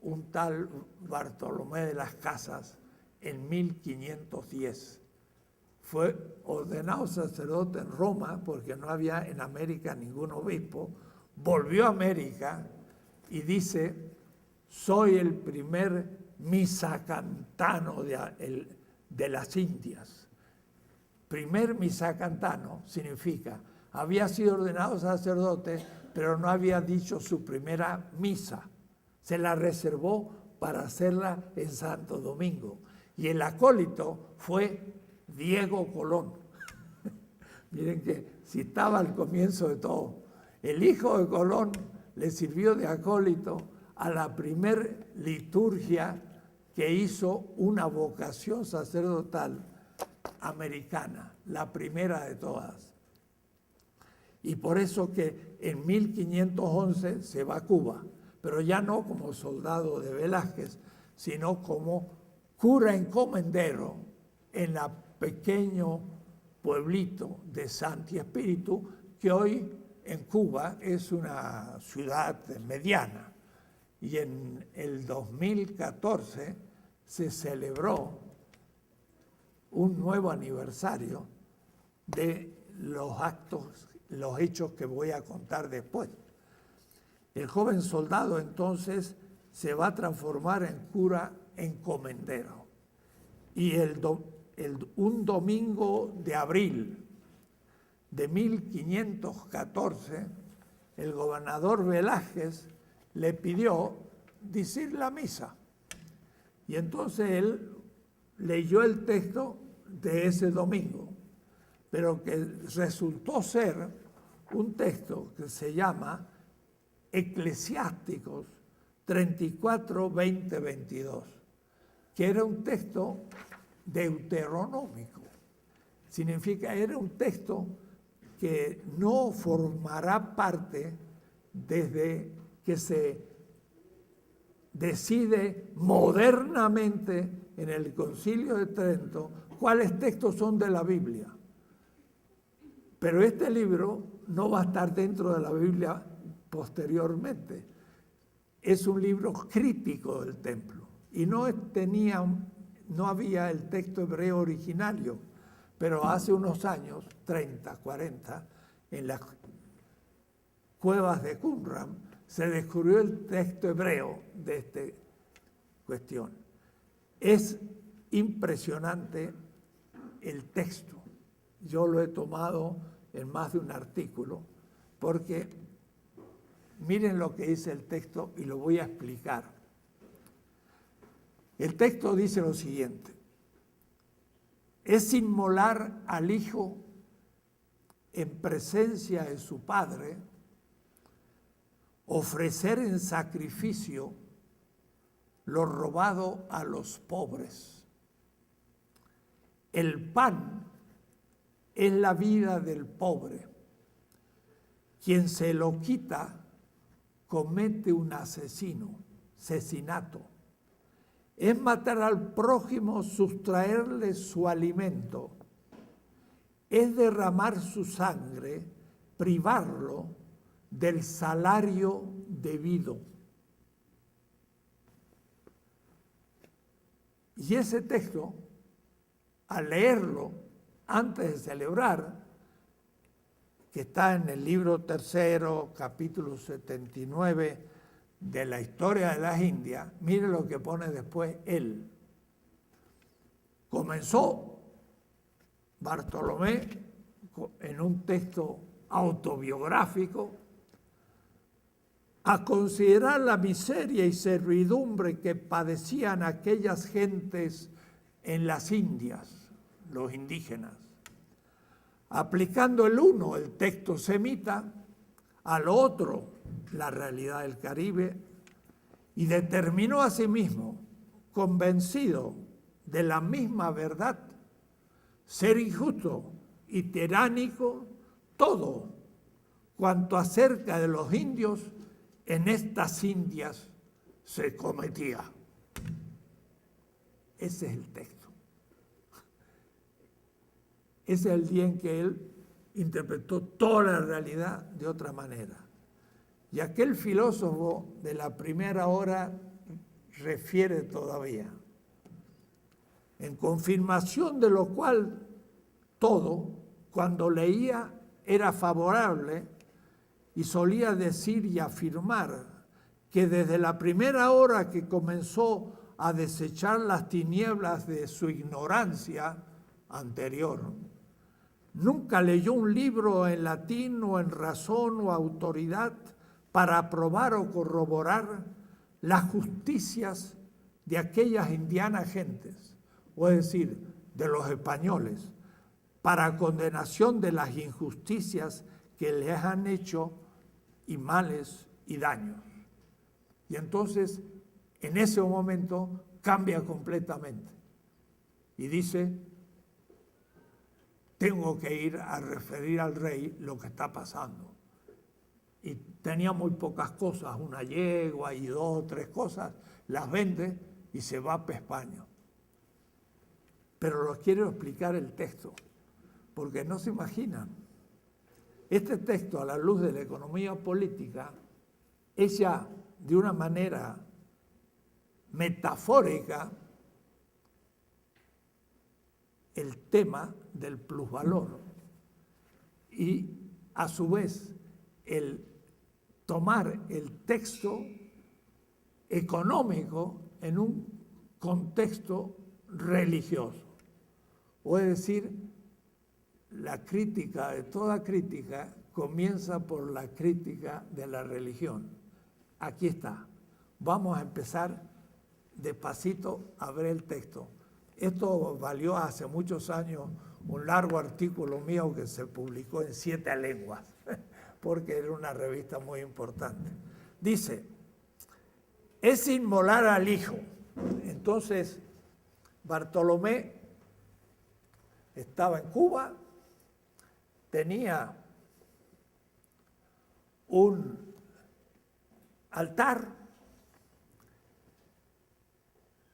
S1: un tal Bartolomé de las Casas en 1510. Fue ordenado sacerdote en Roma porque no había en América ningún obispo. Volvió a América y dice: soy el primer misacantano de las Indias. Primer misacantano significa, había sido ordenado sacerdote, pero no había dicho su primera misa. Se la reservó para hacerla en Santo Domingo. Y el acólito fue Diego Colón. Miren que si estaba al comienzo de todo. El hijo de Colón le sirvió de acólito a la primer liturgia que hizo una vocación sacerdotal americana, la primera de todas. Y por eso que en 1511 se va a Cuba, pero ya no como soldado de Velázquez, sino como cura encomendero en el pequeño pueblito de Santi Espíritu, que hoy en Cuba es una ciudad mediana. Y en el 2014 se celebró un nuevo aniversario de los hechos que voy a contar después. El joven soldado entonces se va a transformar en cura encomendero. Y un domingo de abril de 1514, el gobernador Velázquez le pidió decir la misa. Y entonces él leyó el texto de ese domingo, pero que resultó ser un texto que se llama Eclesiásticos 34, 20, 22, que era un texto deuteronómico. Significa, era un texto que no formará parte desde que se decide modernamente en el Concilio de Trento cuáles textos son de la Biblia. Pero este libro no va a estar dentro de la Biblia posteriormente. Es un libro crítico del templo y no había el texto hebreo originario, pero hace unos años, 30, 40, en las cuevas de Qumran, se descubrió el texto hebreo de esta cuestión. Es impresionante el texto. Yo lo he tomado en más de un artículo, porque miren lo que dice el texto y lo voy a explicar. El texto dice lo siguiente: es inmolar al hijo en presencia de su padre, ofrecer en sacrificio lo robado a los pobres. El pan es la vida del pobre. Quien se lo quita comete un asesinato. Es matar al prójimo, sustraerle su alimento. Es derramar su sangre, privarlo del salario debido. Y ese texto, al leerlo antes de celebrar, que está en el libro 3, capítulo 79 de la historia de las Indias, mire lo que pone después él. Comenzó Bartolomé en un texto autobiográfico a considerar la miseria y servidumbre que padecían aquellas gentes en las Indias, los indígenas, aplicando el uno, el texto semita, al otro, la realidad del Caribe, y determinó a sí mismo, convencido de la misma verdad, ser injusto y tiránico todo cuanto acerca de los indios en estas Indias se cometía. Ese es el texto. Ese es el día en que él interpretó toda la realidad de otra manera. Y aquel filósofo de la primera hora refiere todavía. En confirmación de lo cual todo, cuando leía, era favorable y solía decir y afirmar que desde la primera hora que comenzó a desechar las tinieblas de su ignorancia anterior, nunca leyó un libro en latín o en razón o autoridad para probar o corroborar las justicias de aquellas indianas gentes, o es decir, de los españoles, para condenación de las injusticias que les han hecho y males y daños. Y entonces, en ese momento, cambia completamente y dice: tengo que ir a referir al rey lo que está pasando. Y tenía muy pocas cosas, una yegua y 2 o 3 cosas, las vende y se va para España. Pero lo quiero explicar el texto, porque no se imaginan. Este texto, a la luz de la economía política, es ya de una manera metafórica el tema del plusvalor y a su vez el tomar el texto económico en un contexto religioso. O es decir, la crítica de toda crítica comienza por la crítica de la religión. Aquí está. Vamos a empezar despacito a ver el texto. Esto valió hace muchos años un largo artículo mío que se publicó en 7 lenguas, porque era una revista muy importante. Dice: es inmolar al hijo. Entonces, Bartolomé estaba en Cuba, tenía un altar,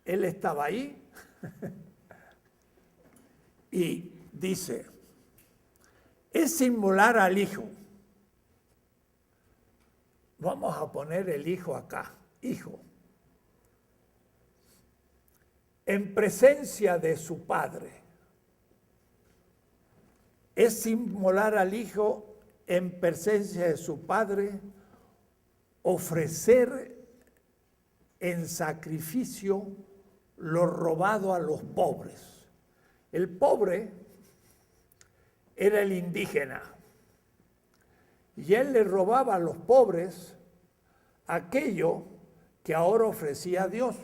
S1: él estaba ahí y dice: es inmolar al hijo. Vamos a poner el hijo acá, hijo, en presencia de su padre. Es inmolar al hijo en presencia de su padre, ofrecer en sacrificio lo robado a los pobres. El pobre era el indígena y él le robaba a los pobres aquello que ahora ofrecía a Dios.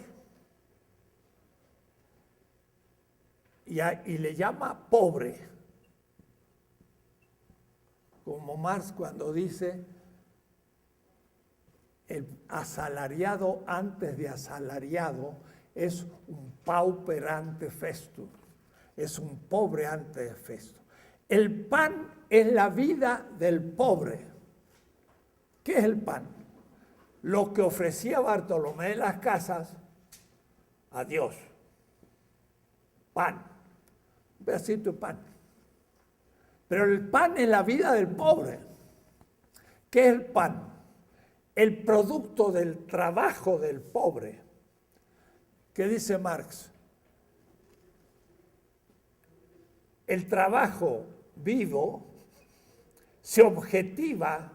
S1: Y le llama pobre, como Marx cuando dice: el asalariado antes de asalariado es un pauper ante festum, es un pobre ante festo. El pan es la vida del pobre. ¿Qué es el pan? Lo que ofrecía Bartolomé de las Casas a Dios. Pan, un pedacito de pan. Pero el pan es la vida del pobre. ¿Qué es el pan? El producto del trabajo del pobre. ¿Qué dice Marx? El trabajo vivo se objetiva,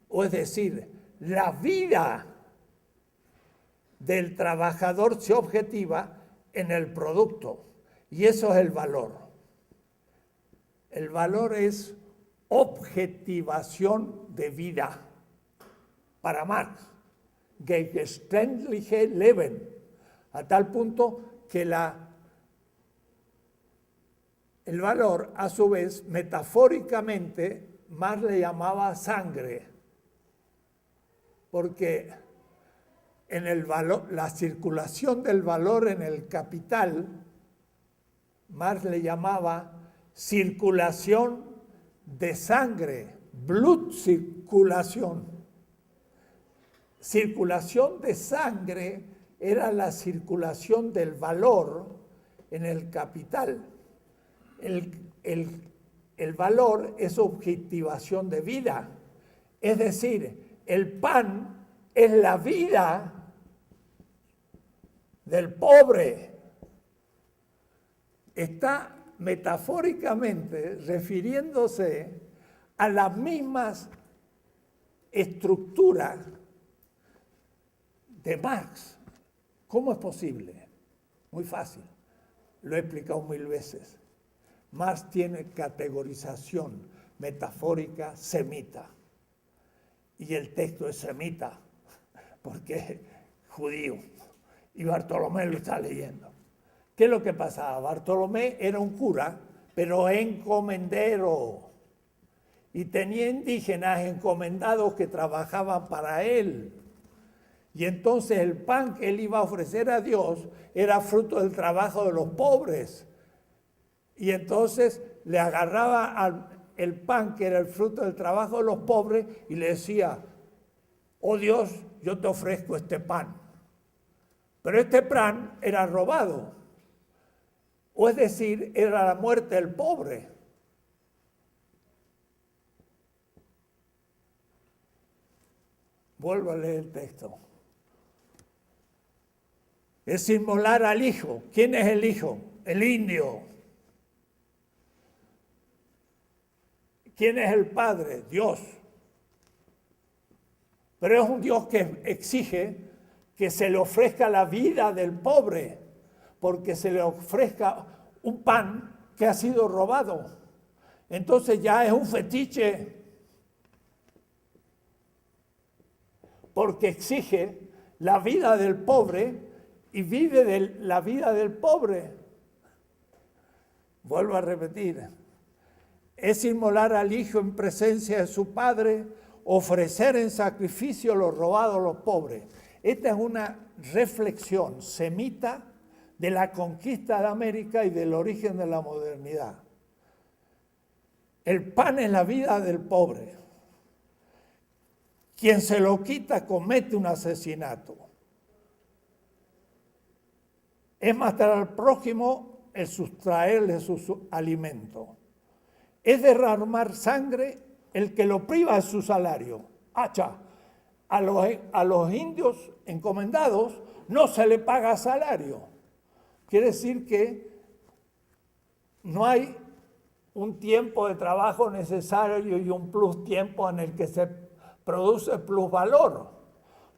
S1: o es decir, la vida del trabajador se objetiva en el producto, y eso es el valor. El valor es objetivación de vida para Marx. Gegenständliche Leben, a tal punto que el valor, a su vez, metafóricamente, Marx le llamaba sangre, porque en el valor, la circulación del valor en el capital, Marx le llamaba circulación de sangre, Blutcirkulación. Circulación de sangre era la circulación del valor en el capital. El valor es objetivación de vida. Es decir, el pan es la vida del pobre. Está metafóricamente refiriéndose a las mismas estructuras de Marx. ¿Cómo es posible? Muy fácil. Lo he explicado 1000 veces. Marx tiene categorización metafórica semita. Y el texto es semita, porque es judío. Y Bartolomé lo está leyendo. ¿Qué es lo que pasaba? Bartolomé era un cura, pero encomendero. Y tenía indígenas encomendados que trabajaban para él. Y entonces el pan que él iba a ofrecer a Dios era fruto del trabajo de los pobres. Y entonces le agarraba el pan que era el fruto del trabajo de los pobres y le decía, oh Dios, yo te ofrezco este pan. Pero este pan era robado. O es decir, era la muerte del pobre. Vuelvo a leer el texto. Es inmolar al hijo. ¿Quién es el hijo? El indio. ¿Quién es el padre? Dios. Pero es un Dios que exige que se le ofrezca la vida del pobre, porque se le ofrezca un pan que ha sido robado. Entonces ya es un fetiche, porque exige la vida del pobre y vive de la vida del pobre. Vuelvo a repetir, es inmolar al hijo en presencia de su padre, ofrecer en sacrificio lo robado a los pobres. Esta es una reflexión semita de la conquista de América y del origen de la modernidad. El pan es la vida del pobre. Quien se lo quita comete un asesinato. Es matar al prójimo el sustraerle su alimento. Es derramar sangre el que lo priva de su salario. ¡Acha! A los indios encomendados no se le paga salario. Quiere decir que no hay un tiempo de trabajo necesario y un plus tiempo en el que se produce plusvalor.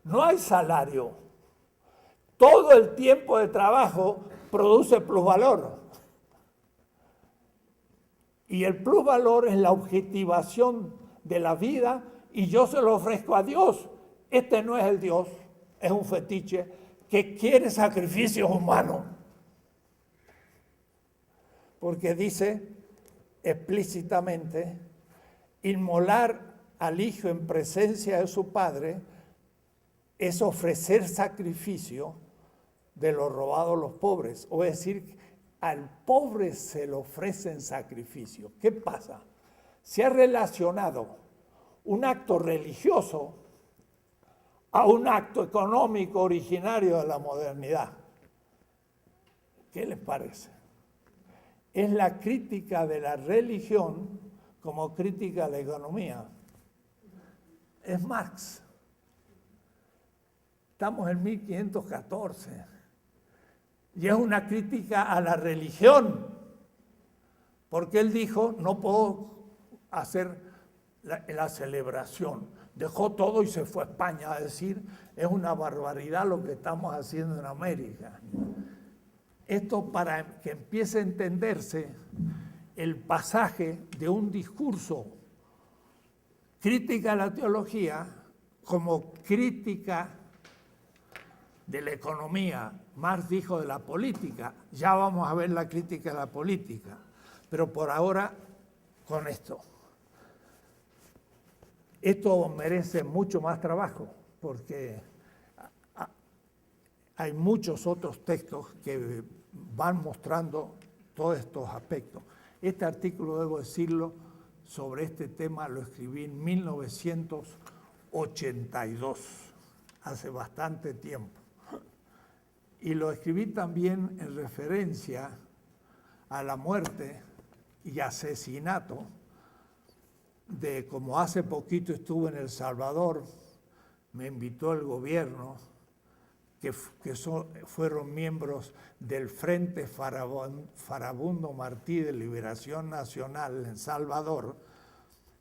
S1: No hay salario. Todo el tiempo de trabajo produce plusvalor. Y el plusvalor es la objetivación de la vida y yo se lo ofrezco a Dios. Este no es el Dios, es un fetiche que quiere sacrificios humanos. Porque dice explícitamente, inmolar al hijo en presencia de su padre es ofrecer sacrificio de lo robado a los pobres. O es decir, al pobre se le ofrece en sacrificio. ¿Qué pasa? Se ha relacionado un acto religioso a un acto económico originario de la modernidad. ¿Qué les parece? Es la crítica de la religión como crítica a la economía. Es Marx. Estamos en 1514. Y es una crítica a la religión. Porque él dijo, no puedo hacer la celebración. Dejó todo y se fue a España a decir, es una barbaridad lo que estamos haciendo en América. Esto para que empiece a entenderse el pasaje de un discurso crítica a la teología como crítica de la economía. Marx dijo de la política, ya vamos a ver la crítica de la política, pero por ahora con esto. Esto merece mucho más trabajo porque hay muchos otros textos que van mostrando todos estos aspectos. Este artículo, debo decirlo, sobre este tema lo escribí en 1982, hace bastante tiempo. Y lo escribí también en referencia a la muerte y asesinato de, como hace poquito estuve en El Salvador, me invitó el gobierno, fueron miembros del Frente Farabundo Martí de Liberación Nacional en Salvador,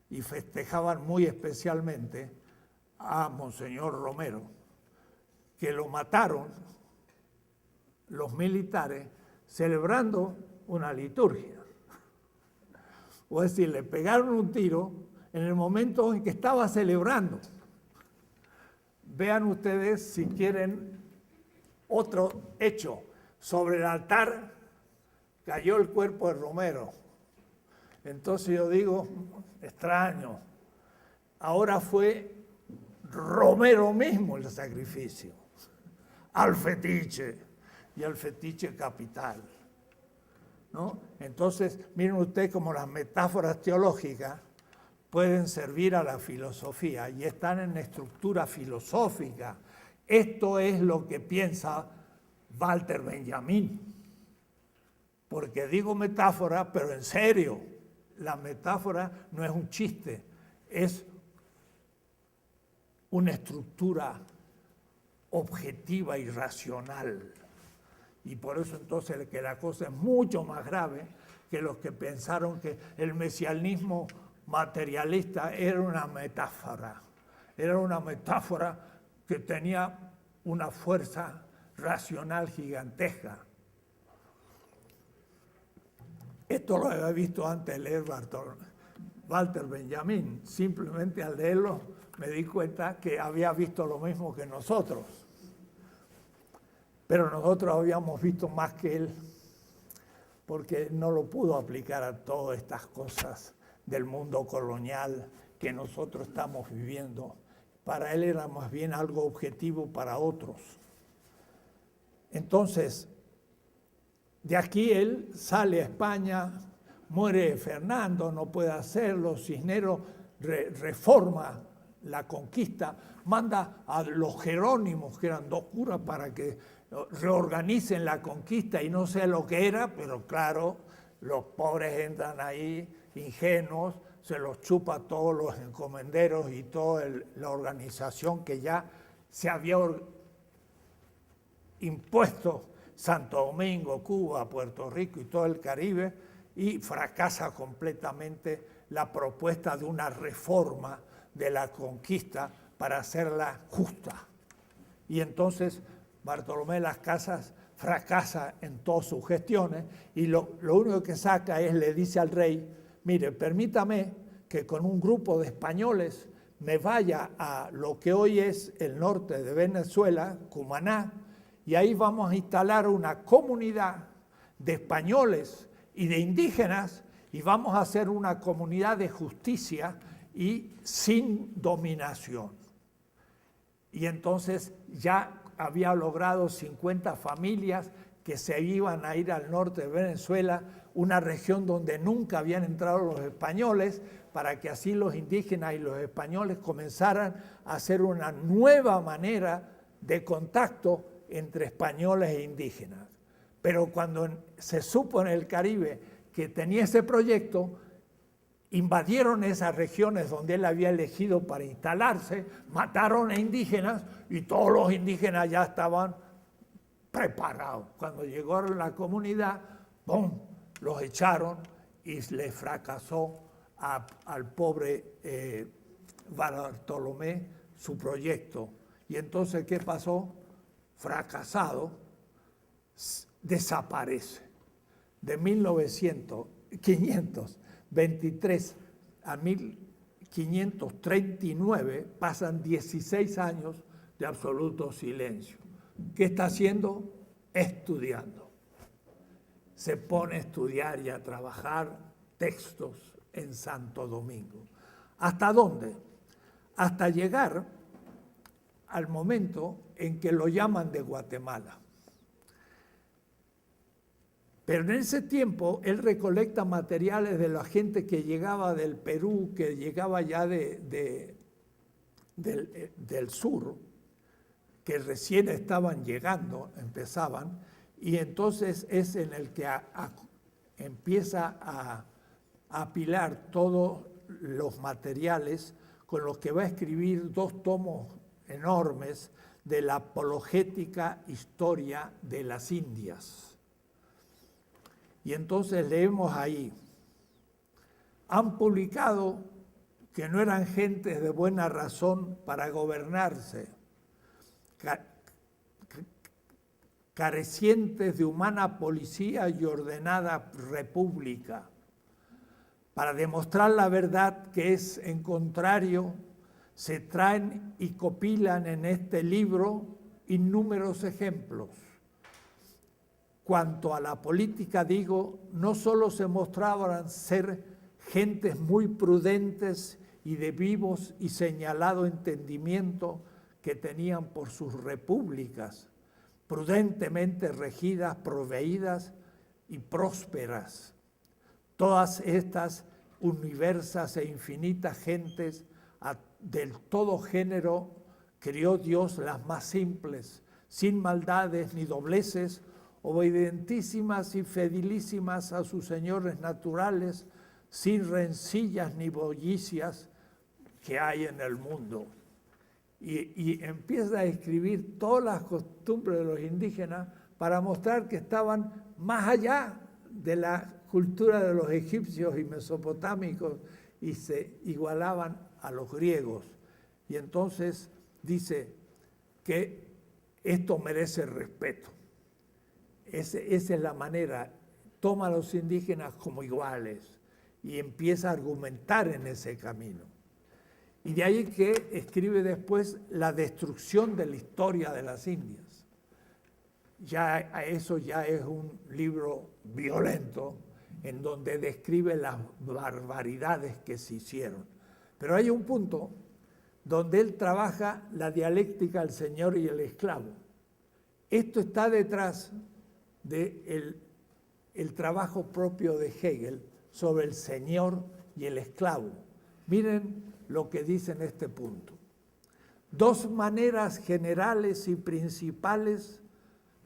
S1: y festejaban muy especialmente a Monseñor Romero, que lo mataron los militares celebrando una liturgia. O es decir, le pegaron un tiro en el momento en que estaba celebrando. Vean ustedes, si quieren, otro hecho. Sobre el altar cayó el cuerpo de Romero. Entonces yo digo, extraño. Ahora fue Romero mismo el sacrificio, al fetiche, y al fetiche capital, ¿no? Entonces, miren ustedes cómo las metáforas teológicas pueden servir a la filosofía y están en estructura filosófica. Esto es lo que piensa Walter Benjamin. Porque digo metáfora, pero en serio, la metáfora no es un chiste, es una estructura objetiva y racional. Y por eso entonces que la cosa es mucho más grave que los que pensaron que el mesianismo materialista era una metáfora que tenía una fuerza racional gigantesca. Esto lo había visto antes de leer Walter Benjamin. Simplemente al leerlo me di cuenta que había visto lo mismo que nosotros. Pero nosotros habíamos visto más que él, porque no lo pudo aplicar a todas estas cosas del mundo colonial que nosotros estamos viviendo. Para él era más bien algo objetivo para otros. Entonces, de aquí él sale a España, muere Fernando, no puede hacerlo, Cisneros reforma la conquista, manda a los Jerónimos, que eran dos curas, para que reorganicen la conquista y no sé lo que era, pero claro, los pobres entran ahí ingenuos, se los chupa todos los encomenderos y toda la organización que ya se había impuesto Santo Domingo, Cuba, Puerto Rico y todo el Caribe, y fracasa completamente la propuesta de una reforma de la conquista para hacerla justa. Y entonces Bartolomé de las Casas fracasa en todas sus gestiones y lo único que saca es, le dice al rey, mire, permítame que con un grupo de españoles me vaya a lo que hoy es el norte de Venezuela, Cumaná, y ahí vamos a instalar una comunidad de españoles y de indígenas y vamos a hacer una comunidad de justicia y sin dominación. Y entonces ya había logrado 50 familias que se iban a ir al norte de Venezuela, una región donde nunca habían entrado los españoles, para que así los indígenas y los españoles comenzaran a hacer una nueva manera de contacto entre españoles e indígenas. Pero cuando se supo en el Caribe que tenía ese proyecto, invadieron esas regiones donde él había elegido para instalarse, mataron a indígenas y todos los indígenas ya estaban preparados. Cuando llegó a la comunidad, ¡pum!, los echaron y le fracasó al pobre Bartolomé su proyecto. Y entonces, ¿qué pasó? Fracasado, desaparece. De 523 a 1539 pasan 16 años de absoluto silencio. ¿Qué está haciendo? Estudiando. Se pone a estudiar y a trabajar textos en Santo Domingo. ¿Hasta dónde? Hasta llegar al momento en que lo llaman de Guatemala. Pero en ese tiempo él recolecta materiales de la gente que llegaba del Perú, que llegaba ya del sur, que recién estaban llegando, empezaban, y entonces es en el que empieza a apilar todos los materiales con los que va a escribir 2 tomos enormes de la apologética historia de las Indias. Y entonces leemos ahí, han publicado que no eran gentes de buena razón para gobernarse, carecientes de humana policía y ordenada república. Para demostrar la verdad que es en contrario, se traen y copilan en este libro innúmeros ejemplos. Cuanto a la política, digo, no solo se mostraban ser gentes muy prudentes y de vivos y señalado entendimiento que tenían por sus repúblicas, prudentemente regidas, proveídas y prósperas. Todas estas universas e infinitas gentes del todo género crió Dios las más simples, sin maldades ni dobleces, obedentísimas y fidelísimas a sus señores naturales, sin rencillas ni bollicias que hay en el mundo. Y empieza a escribir todas las costumbres de los indígenas para mostrar que estaban más allá de la cultura de los egipcios y mesopotámicos y se igualaban a los griegos. Y entonces dice que esto merece respeto. Esa es la manera, toma a los indígenas como iguales y empieza a argumentar en ese camino. Y de ahí que escribe después la destrucción de la historia de las Indias. Ya eso ya es un libro violento en donde describe las barbaridades que se hicieron. Pero hay un punto donde él trabaja la dialéctica del señor y el esclavo. Esto está detrás del trabajo propio de Hegel sobre el señor y el esclavo. Miren lo que dice en este punto. Dos maneras generales y principales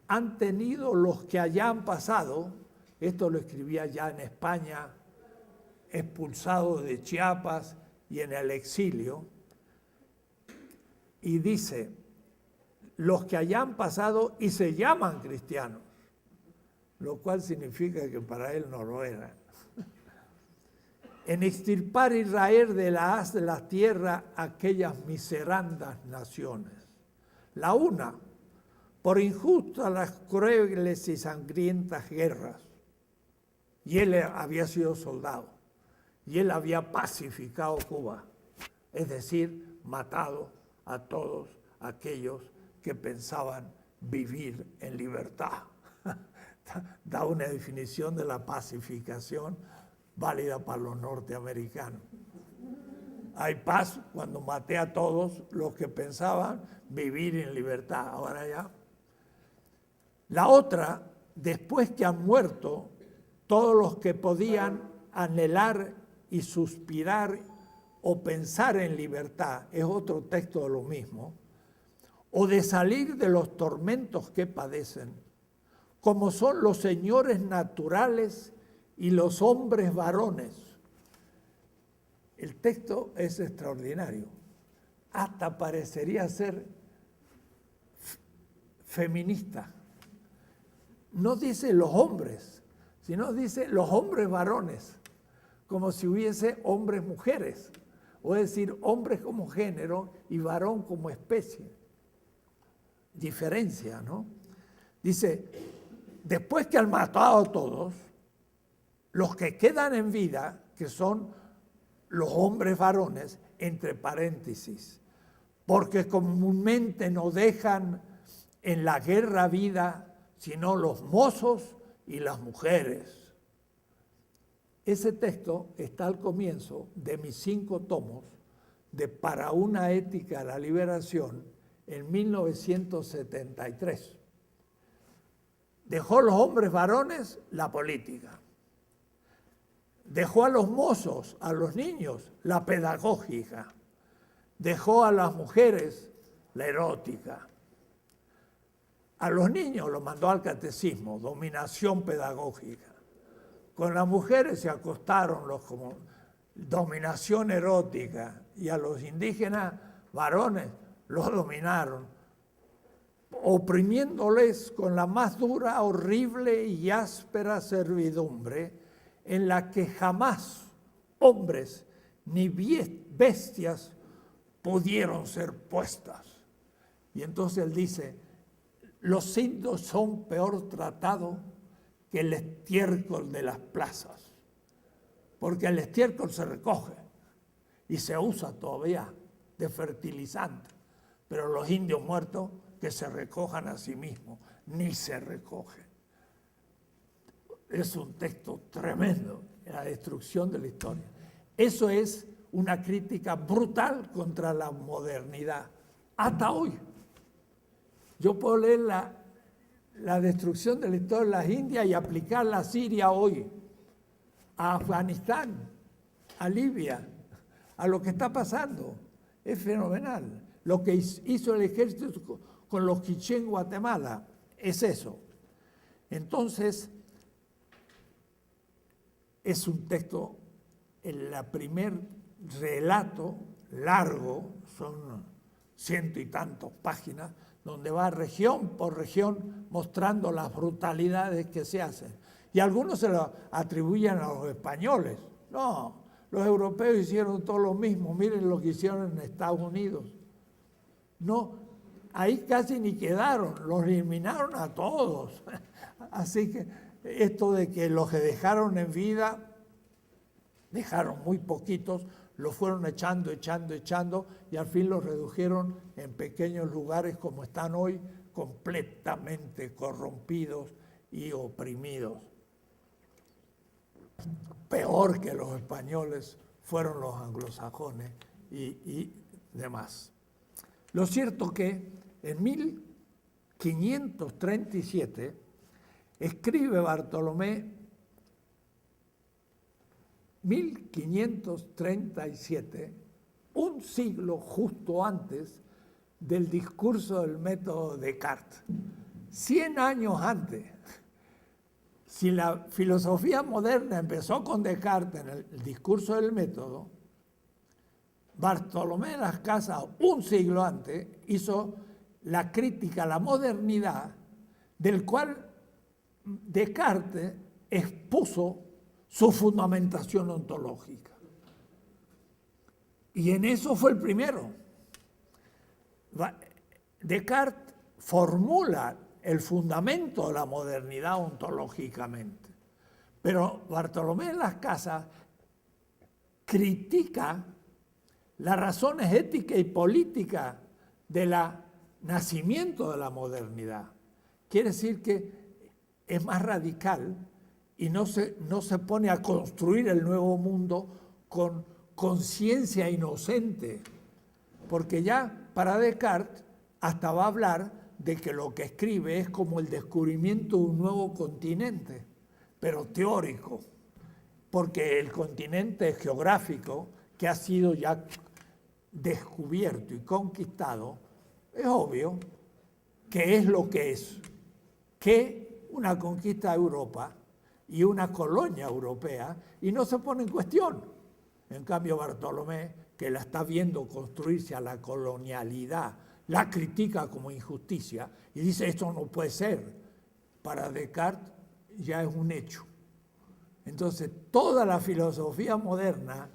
S1: han tenido los que allá han pasado, esto lo escribía ya en España, expulsado de Chiapas y en el exilio, y dice, los que allá han pasado y se llaman cristianos, lo cual significa que para él no lo eran. En extirpar y raer de la haz de la tierra aquellas miserandas naciones. La una, por injustas las crueles y sangrientas guerras. Y él había sido soldado. Y él había pacificado Cuba. Es decir, matado a todos aquellos que pensaban vivir en libertad. Da una definición de la pacificación válida para los norteamericanos. Hay paz cuando maté a todos los que pensaban vivir en libertad. Ahora ya. La otra, después que han muerto, todos los que podían anhelar y suspirar o pensar en libertad, es otro texto de lo mismo, o de salir de los tormentos que padecen, como son los señores naturales y los hombres varones. El texto es extraordinario. Hasta parecería ser feminista. No dice los hombres, sino dice los hombres varones, como si hubiese hombres mujeres, o es decir, hombres como género y varón como especie. Diferencia, ¿no? Dice, después que han matado a todos, los que quedan en vida, que son los hombres varones, entre paréntesis, porque comúnmente no dejan en la guerra vida, sino los mozos y las mujeres. Ese texto está al comienzo de mis 5 tomos de Para una ética de la liberación en 1973. Dejó los hombres varones la política. Dejó a los mozos, a los niños, la pedagógica. Dejó a las mujeres la erótica. A los niños los mandó al catecismo, dominación pedagógica. Con las mujeres se acostaron los como dominación erótica y a los indígenas varones los dominaron, oprimiéndoles con la más dura, horrible y áspera servidumbre, en la que jamás hombres ni bestias pudieron ser puestas. Y entonces él dice, los indios son peor tratados que el estiércol de las plazas, porque el estiércol se recoge y se usa todavía de fertilizante, pero los indios muertos que se recojan a sí mismos, ni se recogen. Es un texto tremendo, la destrucción de la historia. Eso es una crítica brutal contra la modernidad, hasta hoy. Yo puedo leer la destrucción de la historia de las Indias y aplicarla a Siria hoy, a Afganistán, a Libia, a lo que está pasando. Es fenomenal. Lo que hizo el ejército con los quiché en Guatemala es eso. Entonces, es un texto, el primer relato largo, son 100 y tantas páginas, donde va región por región mostrando las brutalidades que se hacen. Y algunos se lo atribuyen a los españoles. No, los europeos hicieron todo lo mismo. Miren lo que hicieron en Estados Unidos. No, ahí casi ni quedaron, los eliminaron a todos. Así que esto de que los que dejaron en vida, dejaron muy poquitos, los fueron echando, y al fin los redujeron en pequeños lugares como están hoy, completamente corrompidos y oprimidos. Peor que los españoles fueron los anglosajones y demás. Lo cierto que en 1537 escribe Bartolomé, 1537, un siglo justo antes del discurso del método de Descartes. 100 años antes. Si la filosofía moderna empezó con Descartes en el discurso del método, Bartolomé de las Casas, un siglo antes, hizo la crítica a la modernidad, del cual Descartes expuso su fundamentación ontológica. Y en eso fue el primero. Descartes formula el fundamento de la modernidad ontológicamente, pero Bartolomé de las Casas critica las razones éticas y políticas del nacimiento de la modernidad. Quiere decir que es más radical y no se pone a construir el nuevo mundo con conciencia inocente, porque ya para Descartes hasta va a hablar de que lo que escribe es como el descubrimiento de un nuevo continente, pero teórico, porque el continente geográfico que ha sido ya descubierto y conquistado, es obvio que es lo que es, que una conquista de Europa y una colonia europea, y no se pone en cuestión. En cambio, Bartolomé, que la está viendo construirse a la colonialidad, la critica como injusticia y dice, esto no puede ser. Para Descartes ya es un hecho. Entonces, toda la filosofía moderna,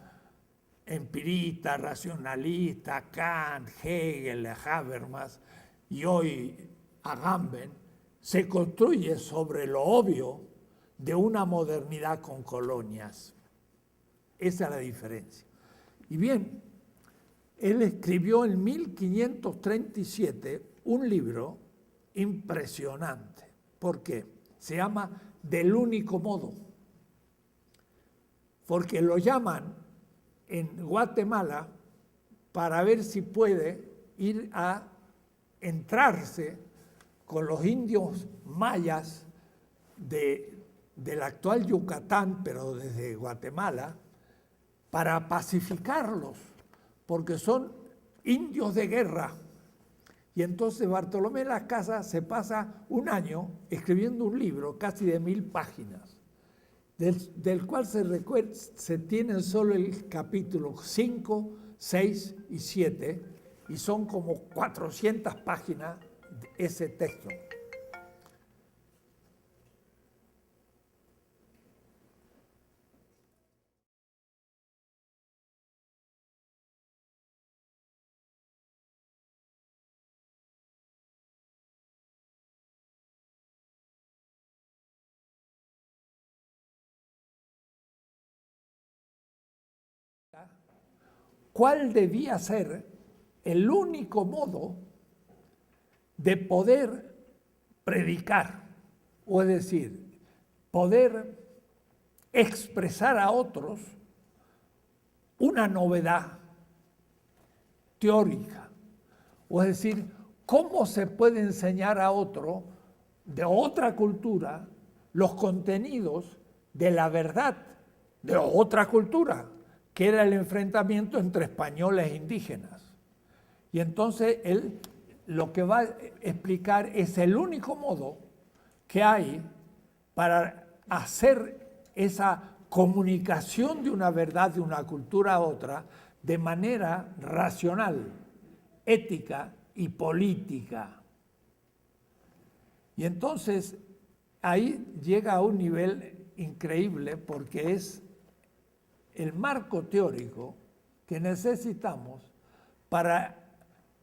S1: empirista, racionalista, Kant, Hegel, Habermas y hoy Agamben, se construye sobre lo obvio de una modernidad con colonias. Esa es la diferencia. Y bien, él escribió en 1537 un libro impresionante. ¿Por qué? Se llama Del único modo. Porque lo llaman en Guatemala para ver si puede ir a entrarse con los indios mayas del actual Yucatán, pero desde Guatemala, para pacificarlos, porque son indios de guerra. Y entonces Bartolomé de las Casas se pasa un año escribiendo un libro casi de 1000 páginas, del cual se tienen solo el capítulo 5, 6 y 7, y son como 400 páginas de ese texto. ¿Cuál debía ser el único modo de poder predicar? O es decir, poder expresar a otros una novedad teórica. O es decir, ¿cómo se puede enseñar a otro de otra cultura los contenidos de la verdad de otra cultura, que era el enfrentamiento entre españoles e indígenas? Y entonces él lo que va a explicar es el único modo que hay para hacer esa comunicación de una verdad de una cultura a otra de manera racional, ética y política. Y entonces ahí llega a un nivel increíble porque es el marco teórico que necesitamos para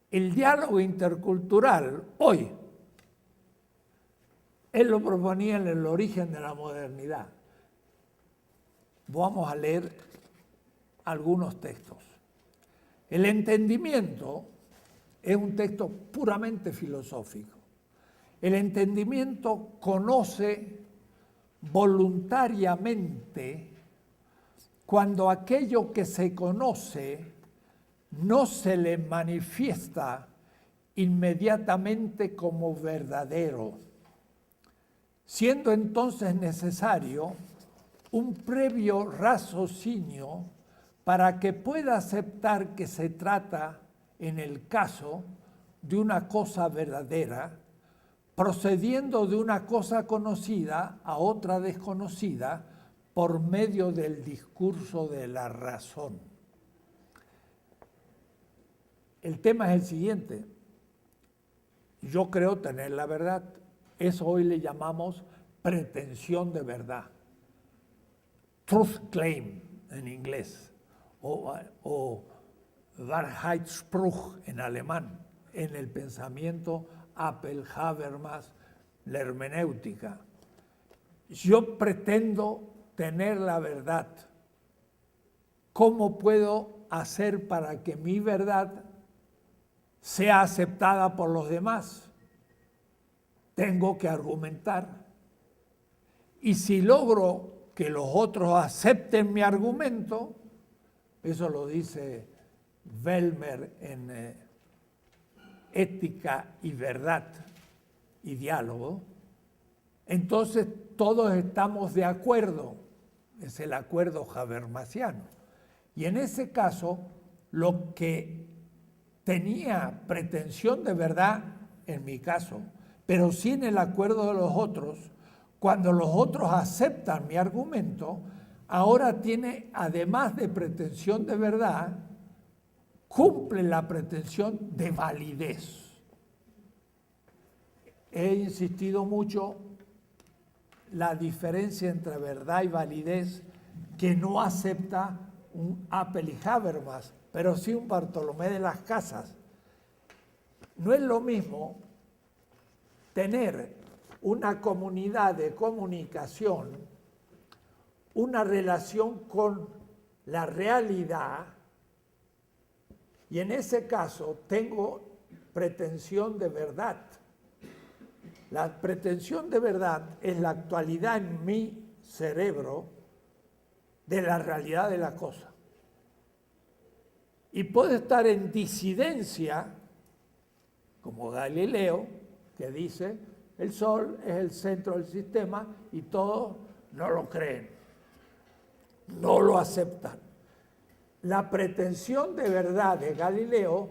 S1: el diálogo intercultural hoy. Él lo proponía en el origen de la modernidad. Vamos a leer algunos textos. El entendimiento es un texto puramente filosófico. El entendimiento conoce voluntariamente cuando aquello que se conoce no se le manifiesta inmediatamente como verdadero, siendo entonces necesario un previo raciocinio para que pueda aceptar que se trata, en el caso, de una cosa verdadera, procediendo de una cosa conocida a otra desconocida por medio del discurso de la razón. El tema es el siguiente. Yo creo tener la verdad. Eso hoy le llamamos pretensión de verdad. Truth claim en inglés o Wahrheitsspruch en alemán, en el pensamiento Appel, Habermas, la hermenéutica. Yo pretendo tener la verdad. ¿Cómo puedo hacer para que mi verdad sea aceptada por los demás? Tengo que argumentar. Y si logro que los otros acepten mi argumento, eso lo dice Velmer en Ética y Verdad y Diálogo, entonces todos estamos de acuerdo. Es el acuerdo habermasiano. Y en ese caso, lo que tenía pretensión de verdad, en mi caso, pero sin el acuerdo de los otros, cuando los otros aceptan mi argumento, ahora tiene, además de pretensión de verdad, cumple la pretensión de validez. He insistido mucho la diferencia entre verdad y validez que no acepta un Appel y Habermas, pero sí un Bartolomé de las Casas. No es lo mismo tener una comunidad de comunicación, una relación con la realidad, y en ese caso tengo pretensión de verdad. La pretensión de verdad es la actualidad en mi cerebro de la realidad de la cosa. Y puede estar en disidencia, como Galileo, que dice, el Sol es el centro del sistema y todos no lo creen, no lo aceptan. La pretensión de verdad de Galileo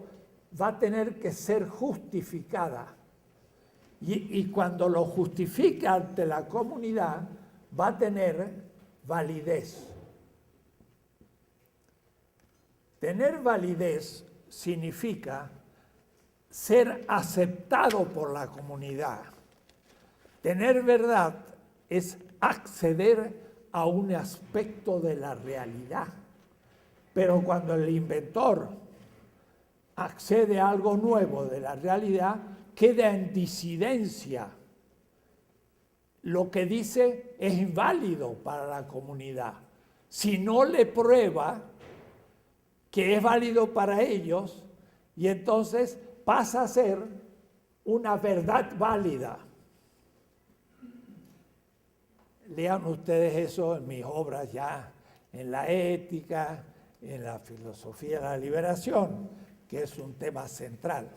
S1: va a tener que ser justificada. Y cuando lo justifica ante la comunidad, va a tener validez. Tener validez significa ser aceptado por la comunidad. Tener verdad es acceder a un aspecto de la realidad. Pero cuando el inventor accede a algo nuevo de la realidad, queda en disidencia. Lo que dice es inválido para la comunidad. Si no le prueba que es válido para ellos, y entonces pasa a ser una verdad válida. Lean ustedes eso en mis obras ya, en la ética, en la filosofía de la liberación, que es un tema central.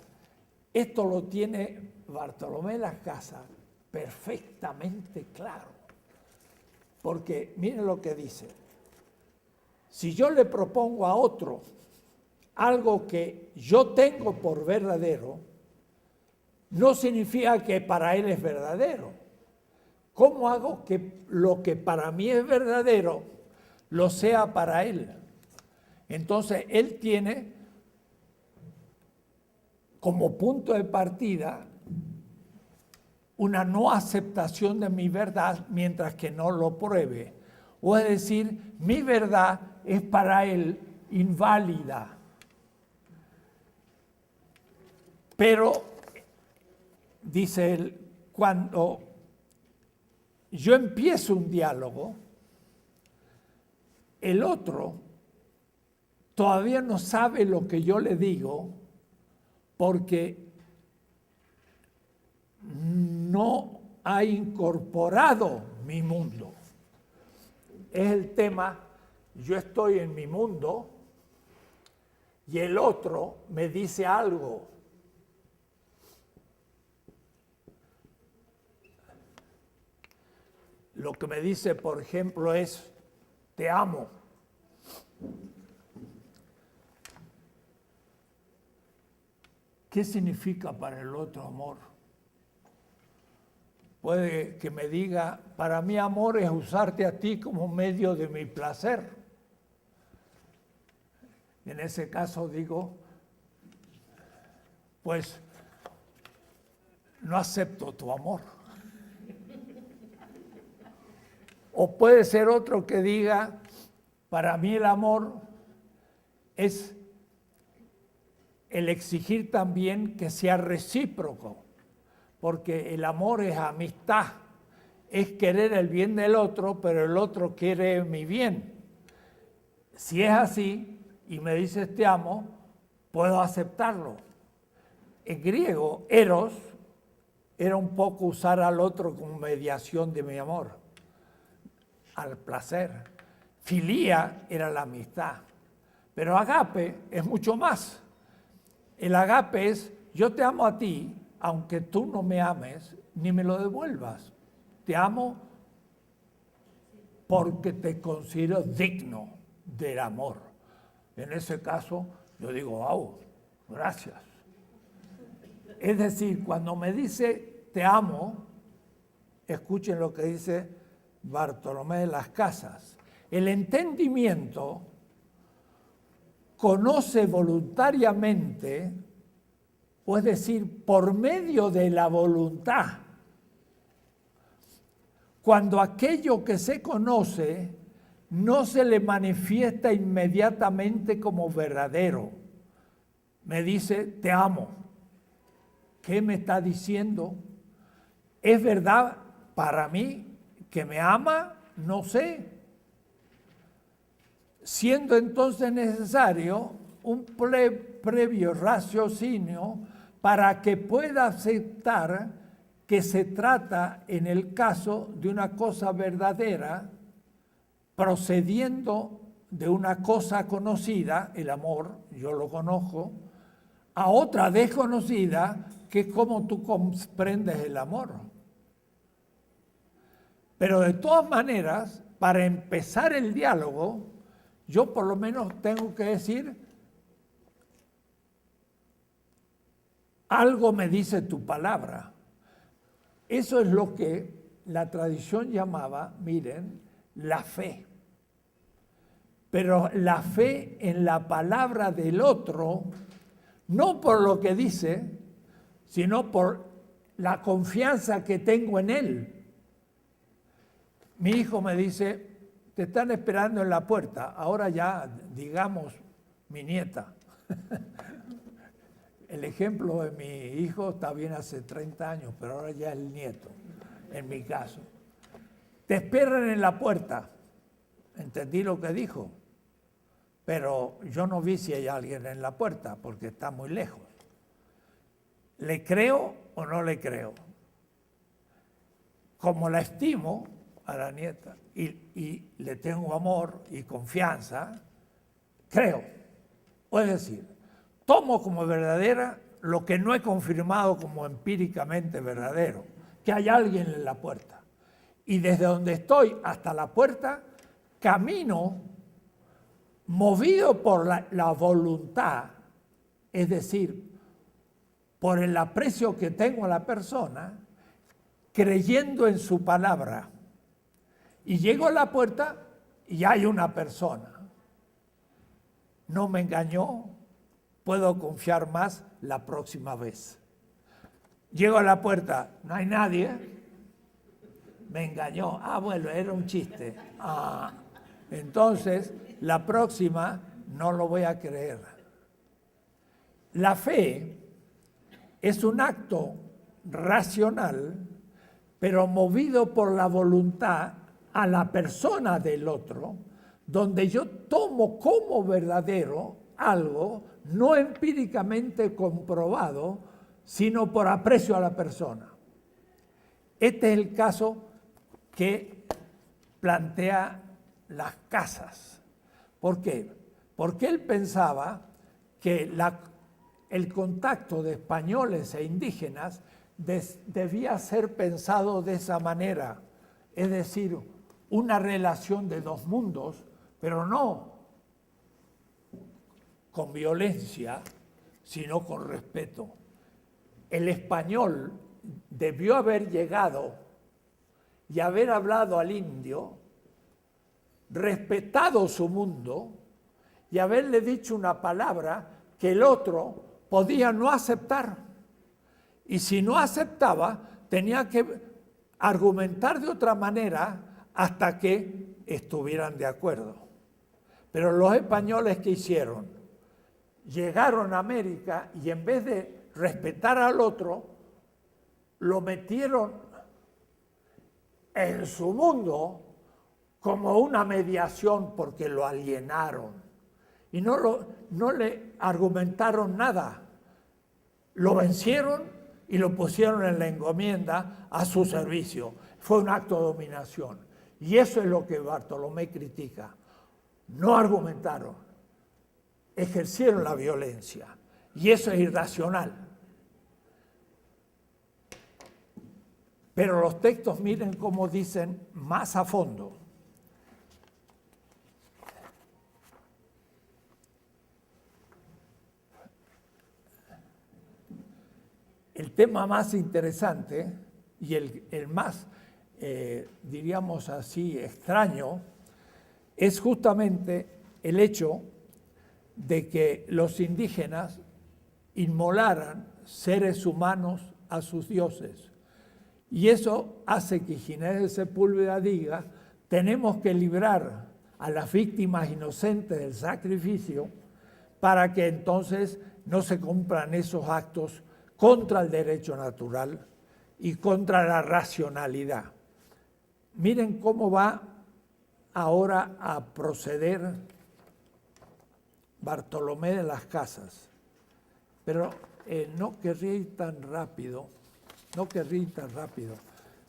S1: Esto lo tiene Bartolomé Las Casas perfectamente claro. Porque miren lo que dice. Si yo le propongo a otro algo que yo tengo por verdadero, no significa que para él es verdadero. ¿Cómo hago que lo que para mí es verdadero lo sea para él? Entonces, él tiene como punto de partida una no aceptación de mi verdad mientras que no lo pruebe. O es decir, mi verdad es para él inválida. Pero, dice él, cuando yo empiezo un diálogo, el otro todavía no sabe lo que yo le digo porque no ha incorporado mi mundo. Es el tema, yo estoy en mi mundo y el otro me dice algo. Lo que me dice, por ejemplo, es, te amo. ¿Qué significa para el otro amor? Puede que me diga, para mí amor es usarte a ti como medio de mi placer. En ese caso digo, pues no acepto tu amor. O puede ser otro que diga, para mí el amor es el exigir también que sea recíproco, porque el amor es amistad, es querer el bien del otro, pero el otro quiere mi bien. Si es así y me dices te amo, puedo aceptarlo. En griego, eros era un poco usar al otro como mediación de mi amor, al placer. Filía era la amistad, pero agape es mucho más. El agape es, yo te amo a ti, aunque tú no me ames, ni me lo devuelvas. Te amo porque te considero digno del amor. En ese caso, yo digo, wow, gracias. Es decir, cuando me dice te amo, escuchen lo que dice Bartolomé de Las Casas. El entendimiento conoce voluntariamente, o es decir, por medio de la voluntad, cuando aquello que se conoce no se le manifiesta inmediatamente como verdadero. Me dice, te amo. ¿Qué me está diciendo? ¿Es verdad para mí que me ama? No sé. Siendo entonces necesario un previo raciocinio para que pueda aceptar que se trata en el caso de una cosa verdadera, procediendo de una cosa conocida, el amor, yo lo conozco, a otra desconocida, que es como tú comprendes el amor. Pero de todas maneras, para empezar el diálogo, yo por lo menos tengo que decir, algo me dice tu palabra. Eso es lo que la tradición llamaba, miren, la fe. Pero la fe en la palabra del otro, no por lo que dice, sino por la confianza que tengo en él. Mi hijo me dice, te están esperando en la puerta, ahora ya, digamos, mi nieta. El ejemplo de mi hijo está bien hace 30 años, pero ahora ya es el nieto, en mi caso. Te esperan en la puerta. Entendí lo que dijo, pero yo no vi si hay alguien en la puerta, porque está muy lejos. ¿Le creo o no le creo? Como la estimo a la nieta y le tengo amor y confianza, creo. Es decir, tomo como verdadera lo que no he confirmado como empíricamente verdadero, que hay alguien en la puerta. Y desde donde estoy hasta la puerta, camino movido por la voluntad, es decir, por el aprecio que tengo a la persona, creyendo en su palabra. Y llego a la puerta y hay una persona. No me engañó, puedo confiar más la próxima vez. Llego a la puerta, no hay nadie, me engañó. Bueno, era un chiste. Entonces, la próxima no lo voy a creer. La fe es un acto racional, pero movido por la voluntad a la persona del otro, donde yo tomo como verdadero algo no empíricamente comprobado, sino por aprecio a la persona. Este es el caso que plantea las casas. ¿Por qué? Porque él pensaba que el contacto de españoles e indígenas debía ser pensado de esa manera, es decir, una relación de dos mundos, pero no con violencia, sino con respeto. El español debió haber llegado y haber hablado al indio, respetado su mundo y haberle dicho una palabra que el otro podía no aceptar. Y si no aceptaba, tenía que argumentar de otra manera hasta que estuvieran de acuerdo. Pero los españoles, ¿qué hicieron? Llegaron a América y en vez de respetar al otro, lo metieron en su mundo como una mediación porque lo alienaron. Y no le argumentaron nada. Lo vencieron y lo pusieron en la encomienda a su servicio. Fue un acto de dominación. Y eso es lo que Bartolomé critica. No argumentaron, ejercieron la violencia. Y eso es irracional. Pero los textos miren cómo dicen más a fondo. El tema más interesante y el más, diríamos así, extraño, es justamente el hecho de que los indígenas inmolaran seres humanos a sus dioses. Y eso hace que Ginés de Sepúlveda diga, tenemos que librar a las víctimas inocentes del sacrificio para que entonces no se cumplan esos actos contra el derecho natural y contra la racionalidad. Miren cómo va ahora a proceder Bartolomé de las Casas. Pero no querría ir tan rápido,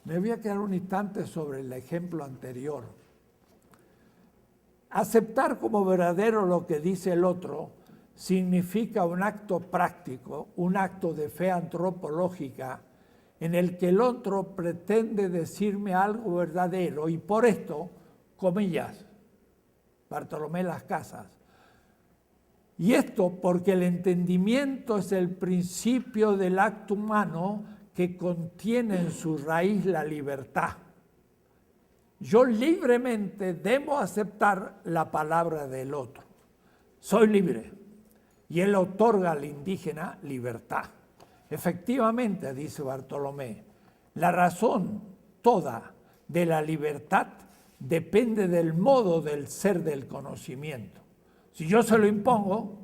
S1: Me voy a quedar un instante sobre el ejemplo anterior. Aceptar como verdadero lo que dice el otro significa un acto práctico, un acto de fe antropológica en el que el otro pretende decirme algo verdadero y por esto, comillas, Bartolomé Las Casas. Y esto porque el entendimiento es el principio del acto humano que contiene en su raíz la libertad. Yo libremente debo aceptar la palabra del otro. Soy libre. Y él otorga al indígena libertad. Efectivamente, dice Bartolomé, la razón toda de la libertad depende del modo del ser del conocimiento. Si yo se lo impongo,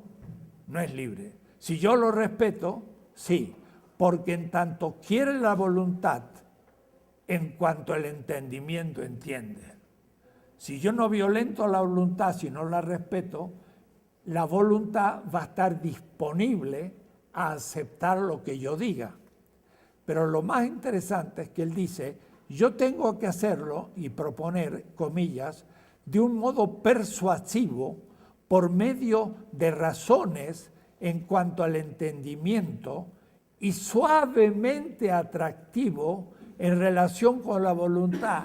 S1: no es libre. Si yo lo respeto, sí, porque en tanto quiere la voluntad, en cuanto el entendimiento entiende. Si yo no violento la voluntad, si no la respeto, la voluntad va a estar disponible a aceptar lo que yo diga. Pero lo más interesante es que él dice, yo tengo que hacerlo y proponer, comillas, de un modo persuasivo por medio de razones en cuanto al entendimiento y suavemente atractivo en relación con la voluntad.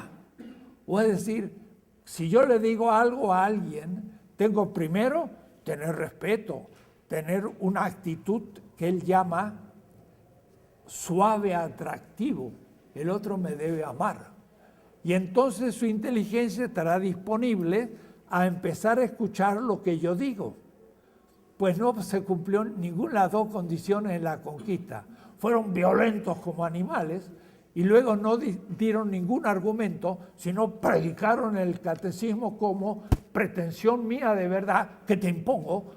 S1: O es decir, si yo le digo algo a alguien, tengo primero tener respeto, tener una actitud que él llama suave, atractivo. El otro me debe amar. Y entonces su inteligencia estará disponible a empezar a escuchar lo que yo digo. Pues no se cumplió ninguna de las dos condiciones en la conquista. Fueron violentos como animales y luego no dieron ningún argumento, sino predicaron el catecismo como pretensión mía de verdad que te impongo,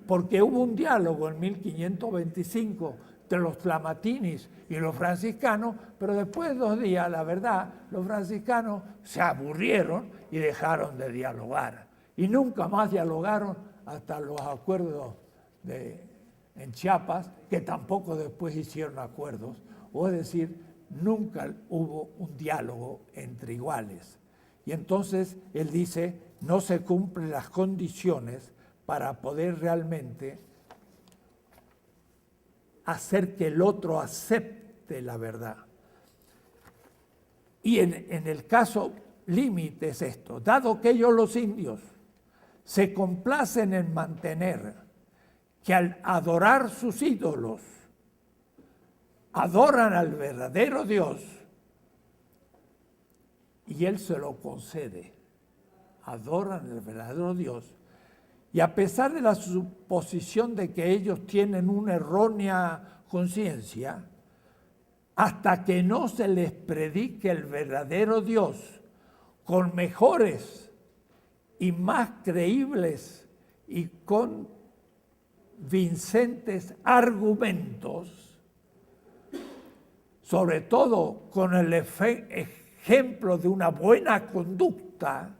S1: porque hubo un diálogo en 1525 entre los flamatinis y los franciscanos, pero después de 2 días, la verdad, los franciscanos se aburrieron y dejaron de dialogar. Y nunca más dialogaron hasta los acuerdos en Chiapas, que tampoco después hicieron acuerdos. O es decir, nunca hubo un diálogo entre iguales. Y entonces él dice, no se cumplen las condiciones para poder realmente hacer que el otro acepte la verdad. Y en el caso límite es esto, dado que ellos los indios se complacen en mantener que al adorar sus ídolos, adoran al verdadero Dios, y Él se lo concede, adoran al verdadero Dios, y a pesar de la suposición de que ellos tienen una errónea conciencia, hasta que no se les predique el verdadero Dios con mejores y más creíbles y convincentes argumentos, sobre todo con el ejemplo de una buena conducta,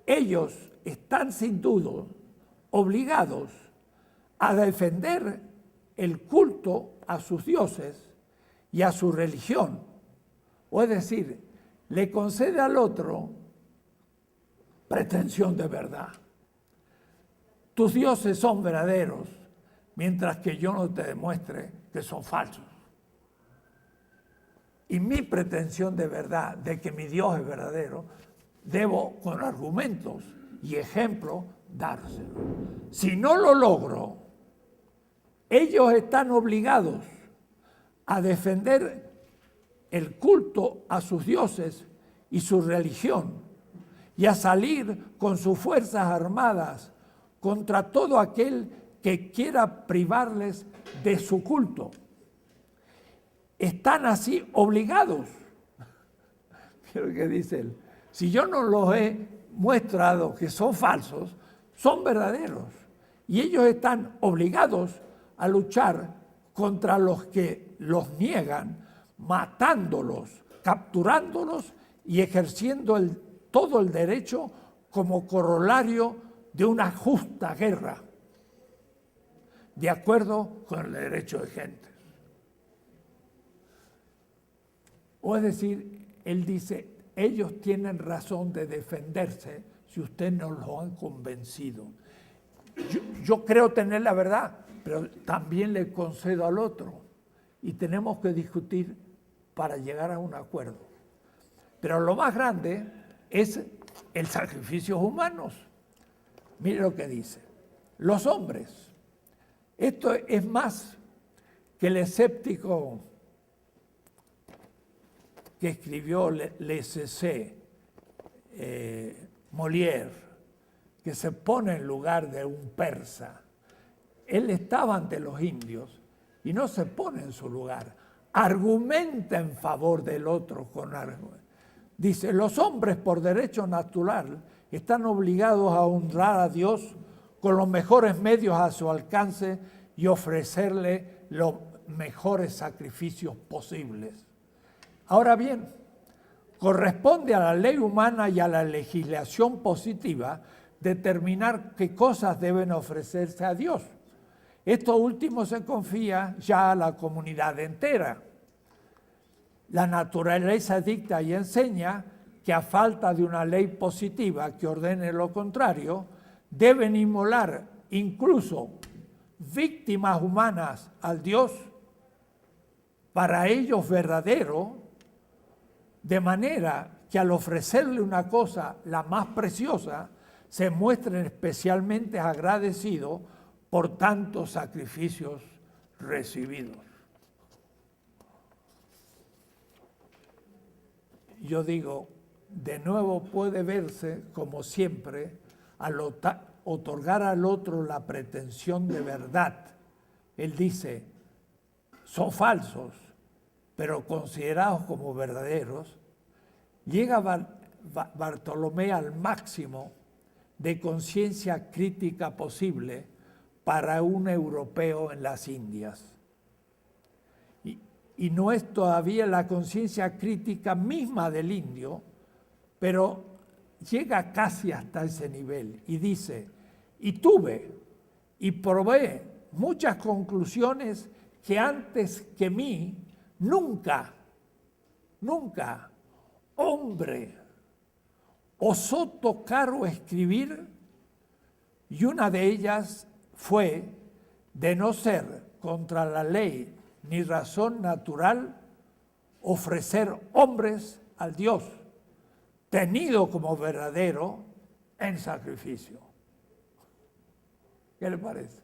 S1: ellos están sin duda obligados a defender el culto a sus dioses y a su religión. O es decir, le concede al otro pretensión de verdad. Tus dioses son verdaderos, mientras que yo no te demuestre que son falsos. Y mi pretensión de verdad, de que mi Dios es verdadero, debo con argumentos y ejemplos dárselo. Si no lo logro, ellos están obligados a defender el culto a sus dioses y su religión y a salir con sus fuerzas armadas contra todo aquel que quiera privarles de su culto. Están así obligados. Pero ¿qué dice él? Si yo no los he mostrado que son falsos, son verdaderos. Y ellos están obligados a luchar contra los que los niegan, matándolos, capturándolos y ejerciendo todo el derecho como corolario de una justa guerra, de acuerdo con el derecho de gente. O es decir, él dice, ellos tienen razón de defenderse si usted no los han convencido. Yo creo tener la verdad, pero también le concedo al otro. Y tenemos que discutir para llegar a un acuerdo. Pero lo más grande es el sacrificio humano. Mire lo que dice. Los hombres. Esto es más que el escéptico que escribió L'Essai, Molière, que se pone en lugar de un persa. Él estaba ante los indios y no se pone en su lugar. Argumenta en favor del otro con argumentos. Dice, los hombres por derecho natural están obligados a honrar a Dios con los mejores medios a su alcance y ofrecerle los mejores sacrificios posibles. Ahora bien, corresponde a la ley humana y a la legislación positiva determinar qué cosas deben ofrecerse a Dios. Esto último se confía ya a la comunidad entera. La naturaleza dicta y enseña que a falta de una ley positiva que ordene lo contrario, deben inmolar incluso víctimas humanas al Dios, para ellos verdadero, de manera que al ofrecerle una cosa, la más preciosa, se muestren especialmente agradecidos por tantos sacrificios recibidos. Yo digo, de nuevo puede verse, como siempre, al otorgar al otro la pretensión de verdad. Él dice, son falsos, pero considerados como verdaderos. Llega Bartolomé al máximo de conciencia crítica posible para un europeo en las Indias. Y no es todavía la conciencia crítica misma del indio, pero llega casi hasta ese nivel y dice, y tuve y probé muchas conclusiones que antes que mí nunca, hombre, osó tocar o escribir, y una de ellas fue de no ser contra la ley ni razón natural ofrecer hombres al Dios, tenido como verdadero en sacrificio. ¿Qué le parece?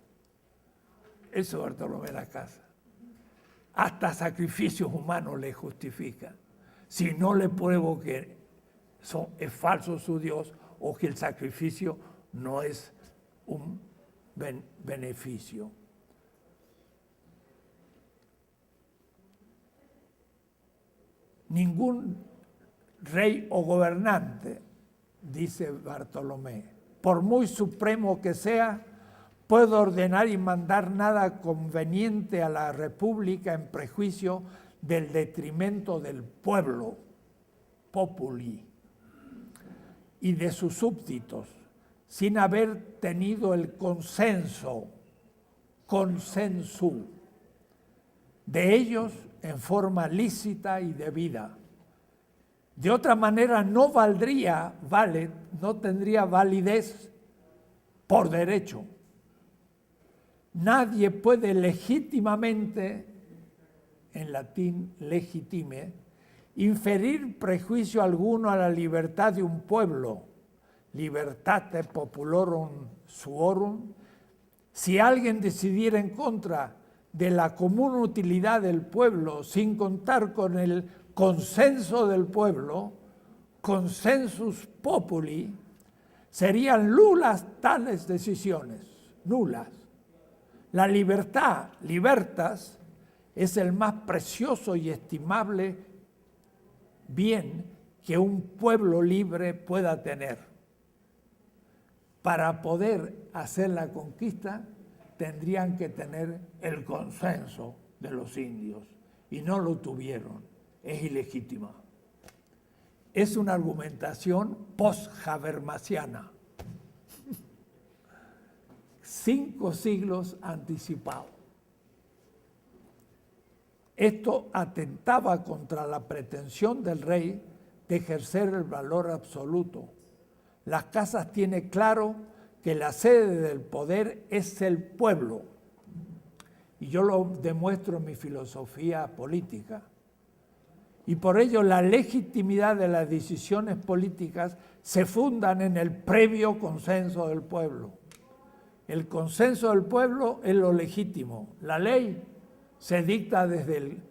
S1: Eso Bartolomé de las Casas. Hasta sacrificios humanos le justifican. Si no le pruebo que es falso su Dios o que el sacrificio no es un beneficio. Ningún rey o gobernante, dice Bartolomé, por muy supremo que sea, puede ordenar y mandar nada conveniente a la república en prejuicio del detrimento del pueblo, populi, y de sus súbditos, sin haber tenido el consenso de ellos en forma lícita y debida. De otra manera no tendría validez por derecho. Nadie puede legítimamente, en latín legitime, inferir prejuicio alguno a la libertad de un pueblo, libertate populorum suorum, si alguien decidiera en contra de la común utilidad del pueblo sin contar con el consenso del pueblo, consensus populi, serían nulas tales decisiones, nulas. La libertad, libertas, es el más precioso y estimable bien que un pueblo libre pueda tener. Para poder hacer la conquista, tendrían que tener el consenso de los indios, y no lo tuvieron. Es ilegítima. Es una argumentación post-habermasiana. 5 siglos anticipado. Esto atentaba contra la pretensión del rey de ejercer el valor absoluto. Las Casas tiene claro que la sede del poder es el pueblo. Y yo lo demuestro en mi filosofía política. Y por ello la legitimidad de las decisiones políticas se fundan en el previo consenso del pueblo. El consenso del pueblo es lo legítimo. La ley se dicta desde el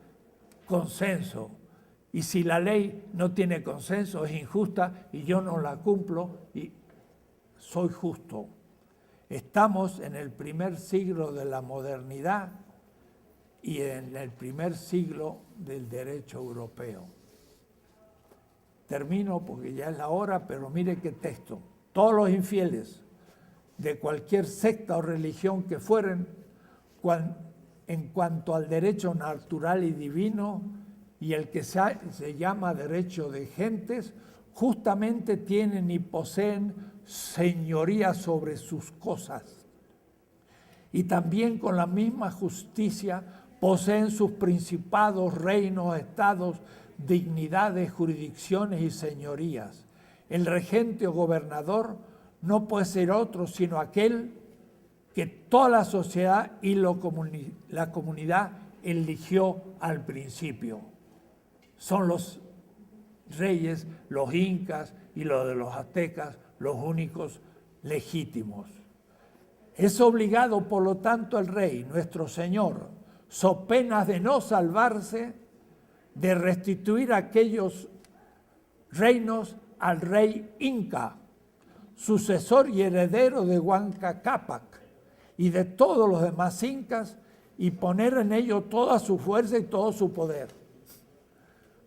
S1: consenso. Y si la ley no tiene consenso, es injusta y yo no la cumplo y soy justo. Estamos en el primer siglo de la modernidad y en el primer siglo del derecho europeo. Termino porque ya es la hora, pero mire qué texto. Todos los infieles de cualquier secta o religión que fueren, en cuanto al derecho natural y divino y el que se llama derecho de gentes, justamente tienen y poseen señoría sobre sus cosas. Y también con la misma justicia poseen sus principados, reinos, estados, dignidades, jurisdicciones y señorías. El regente o gobernador no puede ser otro sino aquel que toda la sociedad y la comunidad eligió al principio. Son los reyes, los incas y los de los aztecas los únicos legítimos. Es obligado, por lo tanto, el rey, nuestro Señor, so penas de no salvarse, de restituir aquellos reinos al rey inca, sucesor y heredero de Huanca Cápac y de todos los demás incas, y poner en ello toda su fuerza y todo su poder.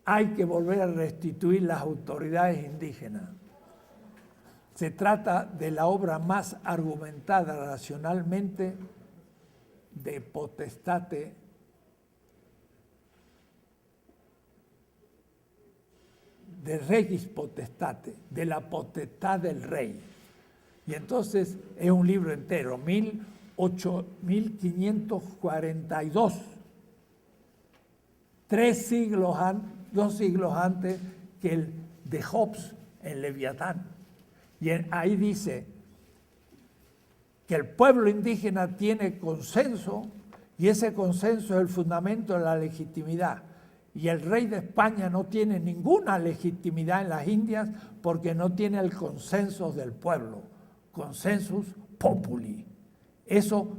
S1: Hay que volver a restituir las autoridades indígenas. Se trata de la obra más argumentada racionalmente de potestate de regis potestate, de la potestad del rey. Y entonces es un libro entero, 1542, 2 siglos antes que el de Hobbes, el Leviatán. Y ahí dice que el pueblo indígena tiene consenso y ese consenso es el fundamento de la legitimidad. Y el rey de España no tiene ninguna legitimidad en las Indias porque no tiene el consenso del pueblo, consensus populi. Eso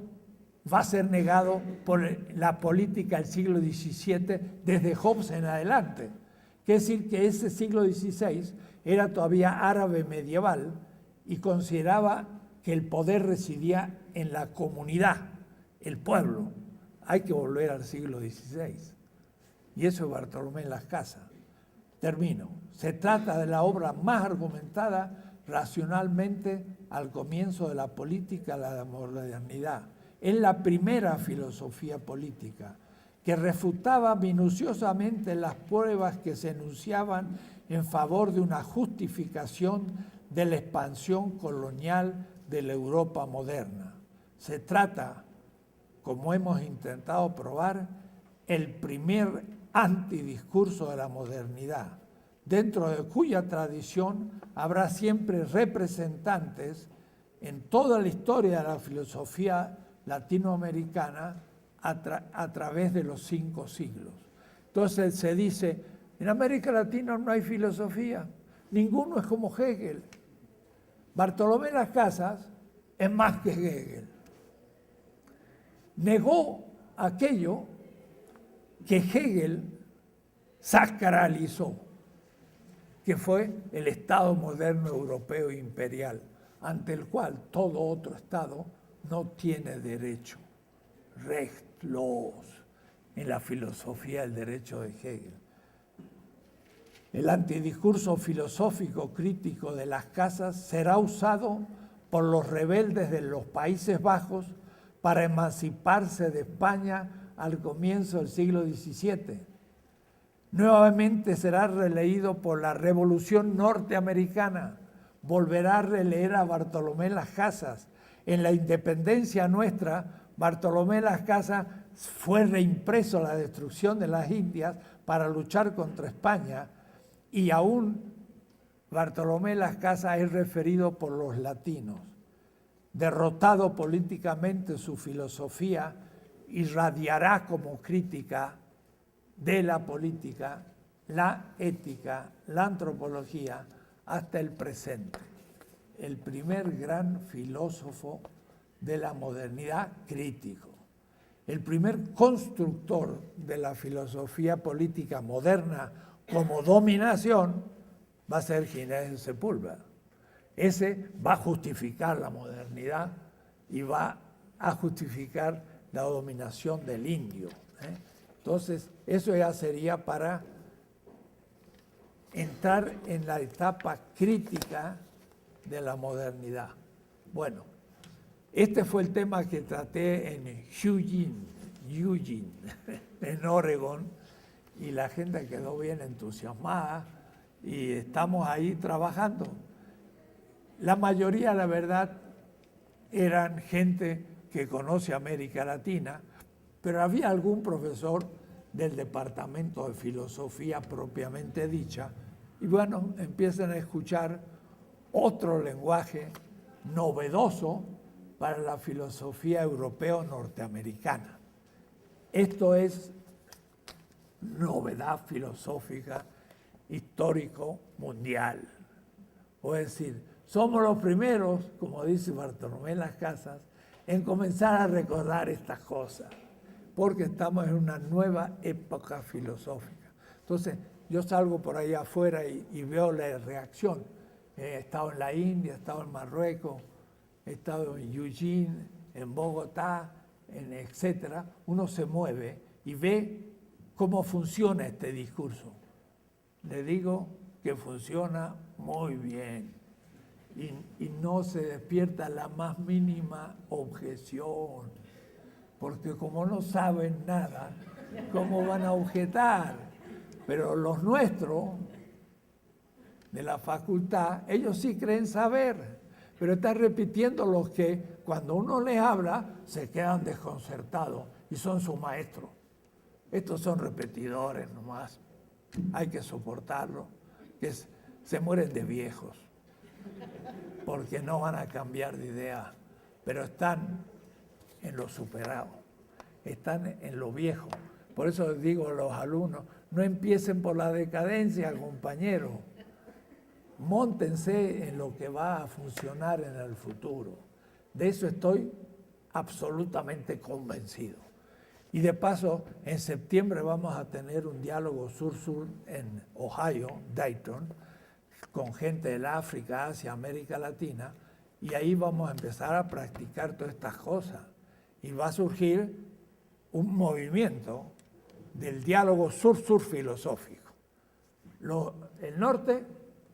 S1: va a ser negado por la política del siglo XVII desde Hobbes en adelante. Quiere decir que ese siglo XVI era todavía árabe medieval y consideraba que el poder residía en la comunidad, el pueblo. Hay que volver al siglo XVI. Y eso es Bartolomé en las Casas. Termino. Se trata de la obra más argumentada racionalmente al comienzo de la política, la modernidad. Es la primera filosofía política que refutaba minuciosamente las pruebas que se enunciaban en favor de una justificación de la expansión colonial de la Europa moderna. Se trata, como hemos intentado probar, el primer antidiscurso de la modernidad, dentro de cuya tradición habrá siempre representantes en toda la historia de la filosofía latinoamericana a través de los 5 siglos. Entonces se dice, en América Latina no hay filosofía, ninguno es como Hegel. Bartolomé Las Casas es más que Hegel. Negó aquello que Hegel sacralizó, que fue el Estado moderno europeo imperial, ante el cual todo otro Estado no tiene derecho. Recht, los, en la filosofía del derecho de Hegel. El antidiscurso filosófico crítico de Las Casas será usado por los rebeldes de los Países Bajos para emanciparse de España al comienzo del siglo XVII. Nuevamente será releído por la Revolución Norteamericana. Volverá a releer a Bartolomé Las Casas. En la independencia nuestra, Bartolomé Las Casas fue reimpreso a la destrucción de las Indias para luchar contra España, y aún Bartolomé Las Casas es referido por los latinos. Derrotado políticamente, su filosofía irradiará como crítica de la política, la ética, la antropología, hasta el presente. El primer gran filósofo de la modernidad crítico. El primer constructor de la filosofía política moderna como dominación va a ser Ginés Sepúlveda. Ese va a justificar la modernidad y va a justificar la dominación del indio. ¿eh? Entonces, eso ya sería para entrar en la etapa crítica de la modernidad. Bueno, este fue el tema que traté en Eugene, en Oregon, y la gente quedó bien entusiasmada y estamos ahí trabajando. La mayoría, la verdad, eran gente que conoce América Latina, pero había algún profesor del departamento de filosofía propiamente dicha, y bueno, empiezan a escuchar otro lenguaje novedoso para la filosofía europeo-norteamericana. Esto es novedad filosófica histórico-mundial. O es decir, somos los primeros, como dice Bartolomé Las Casas, en comenzar a recordar estas cosas, porque estamos en una nueva época filosófica. Entonces, yo salgo por ahí afuera y veo la reacción. He estado en la India, he estado en Marruecos, he estado en Eugene, en Bogotá, etcétera. Uno se mueve y ve cómo funciona este discurso. Le digo que funciona muy bien y no se despierta la más mínima objeción, porque como no saben nada, ¿cómo van a objetar? Pero los nuestros, de la facultad, ellos sí creen saber, pero están repitiendo los que cuando uno les habla se quedan desconcertados y son sus maestros. Estos son repetidores nomás, hay que soportarlo, que se mueren de viejos, porque no van a cambiar de idea, pero están en lo superado, están en lo viejo. Por eso les digo a los alumnos, no empiecen por la decadencia, compañeros. Móntense en lo que va a funcionar en el futuro. De eso estoy absolutamente convencido. Y de paso, en septiembre vamos a tener un diálogo sur-sur en Ohio, Dayton, con gente del África, Asia, América Latina, y ahí vamos a empezar a practicar todas estas cosas. Y va a surgir un movimiento del diálogo sur-sur filosófico. El norte,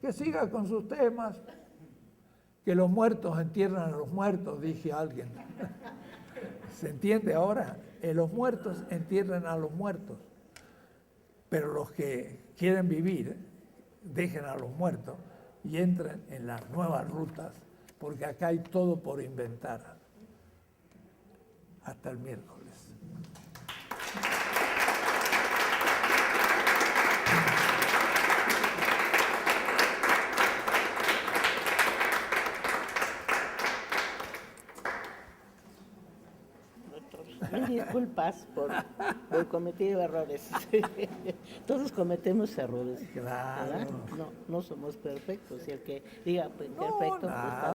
S1: que siga con sus temas, que los muertos entierran a los muertos, dije a alguien. ¿Se entiende ahora? Los muertos entierran a los muertos, pero los que quieren vivir, dejen a los muertos y entren en las nuevas rutas, porque acá hay todo por inventar. Hasta el miércoles.
S2: Mil disculpas por cometido errores. Todos cometemos errores.
S1: Claro.
S2: ¿Verdad? No somos perfectos. Y el que diga perfecto, pues,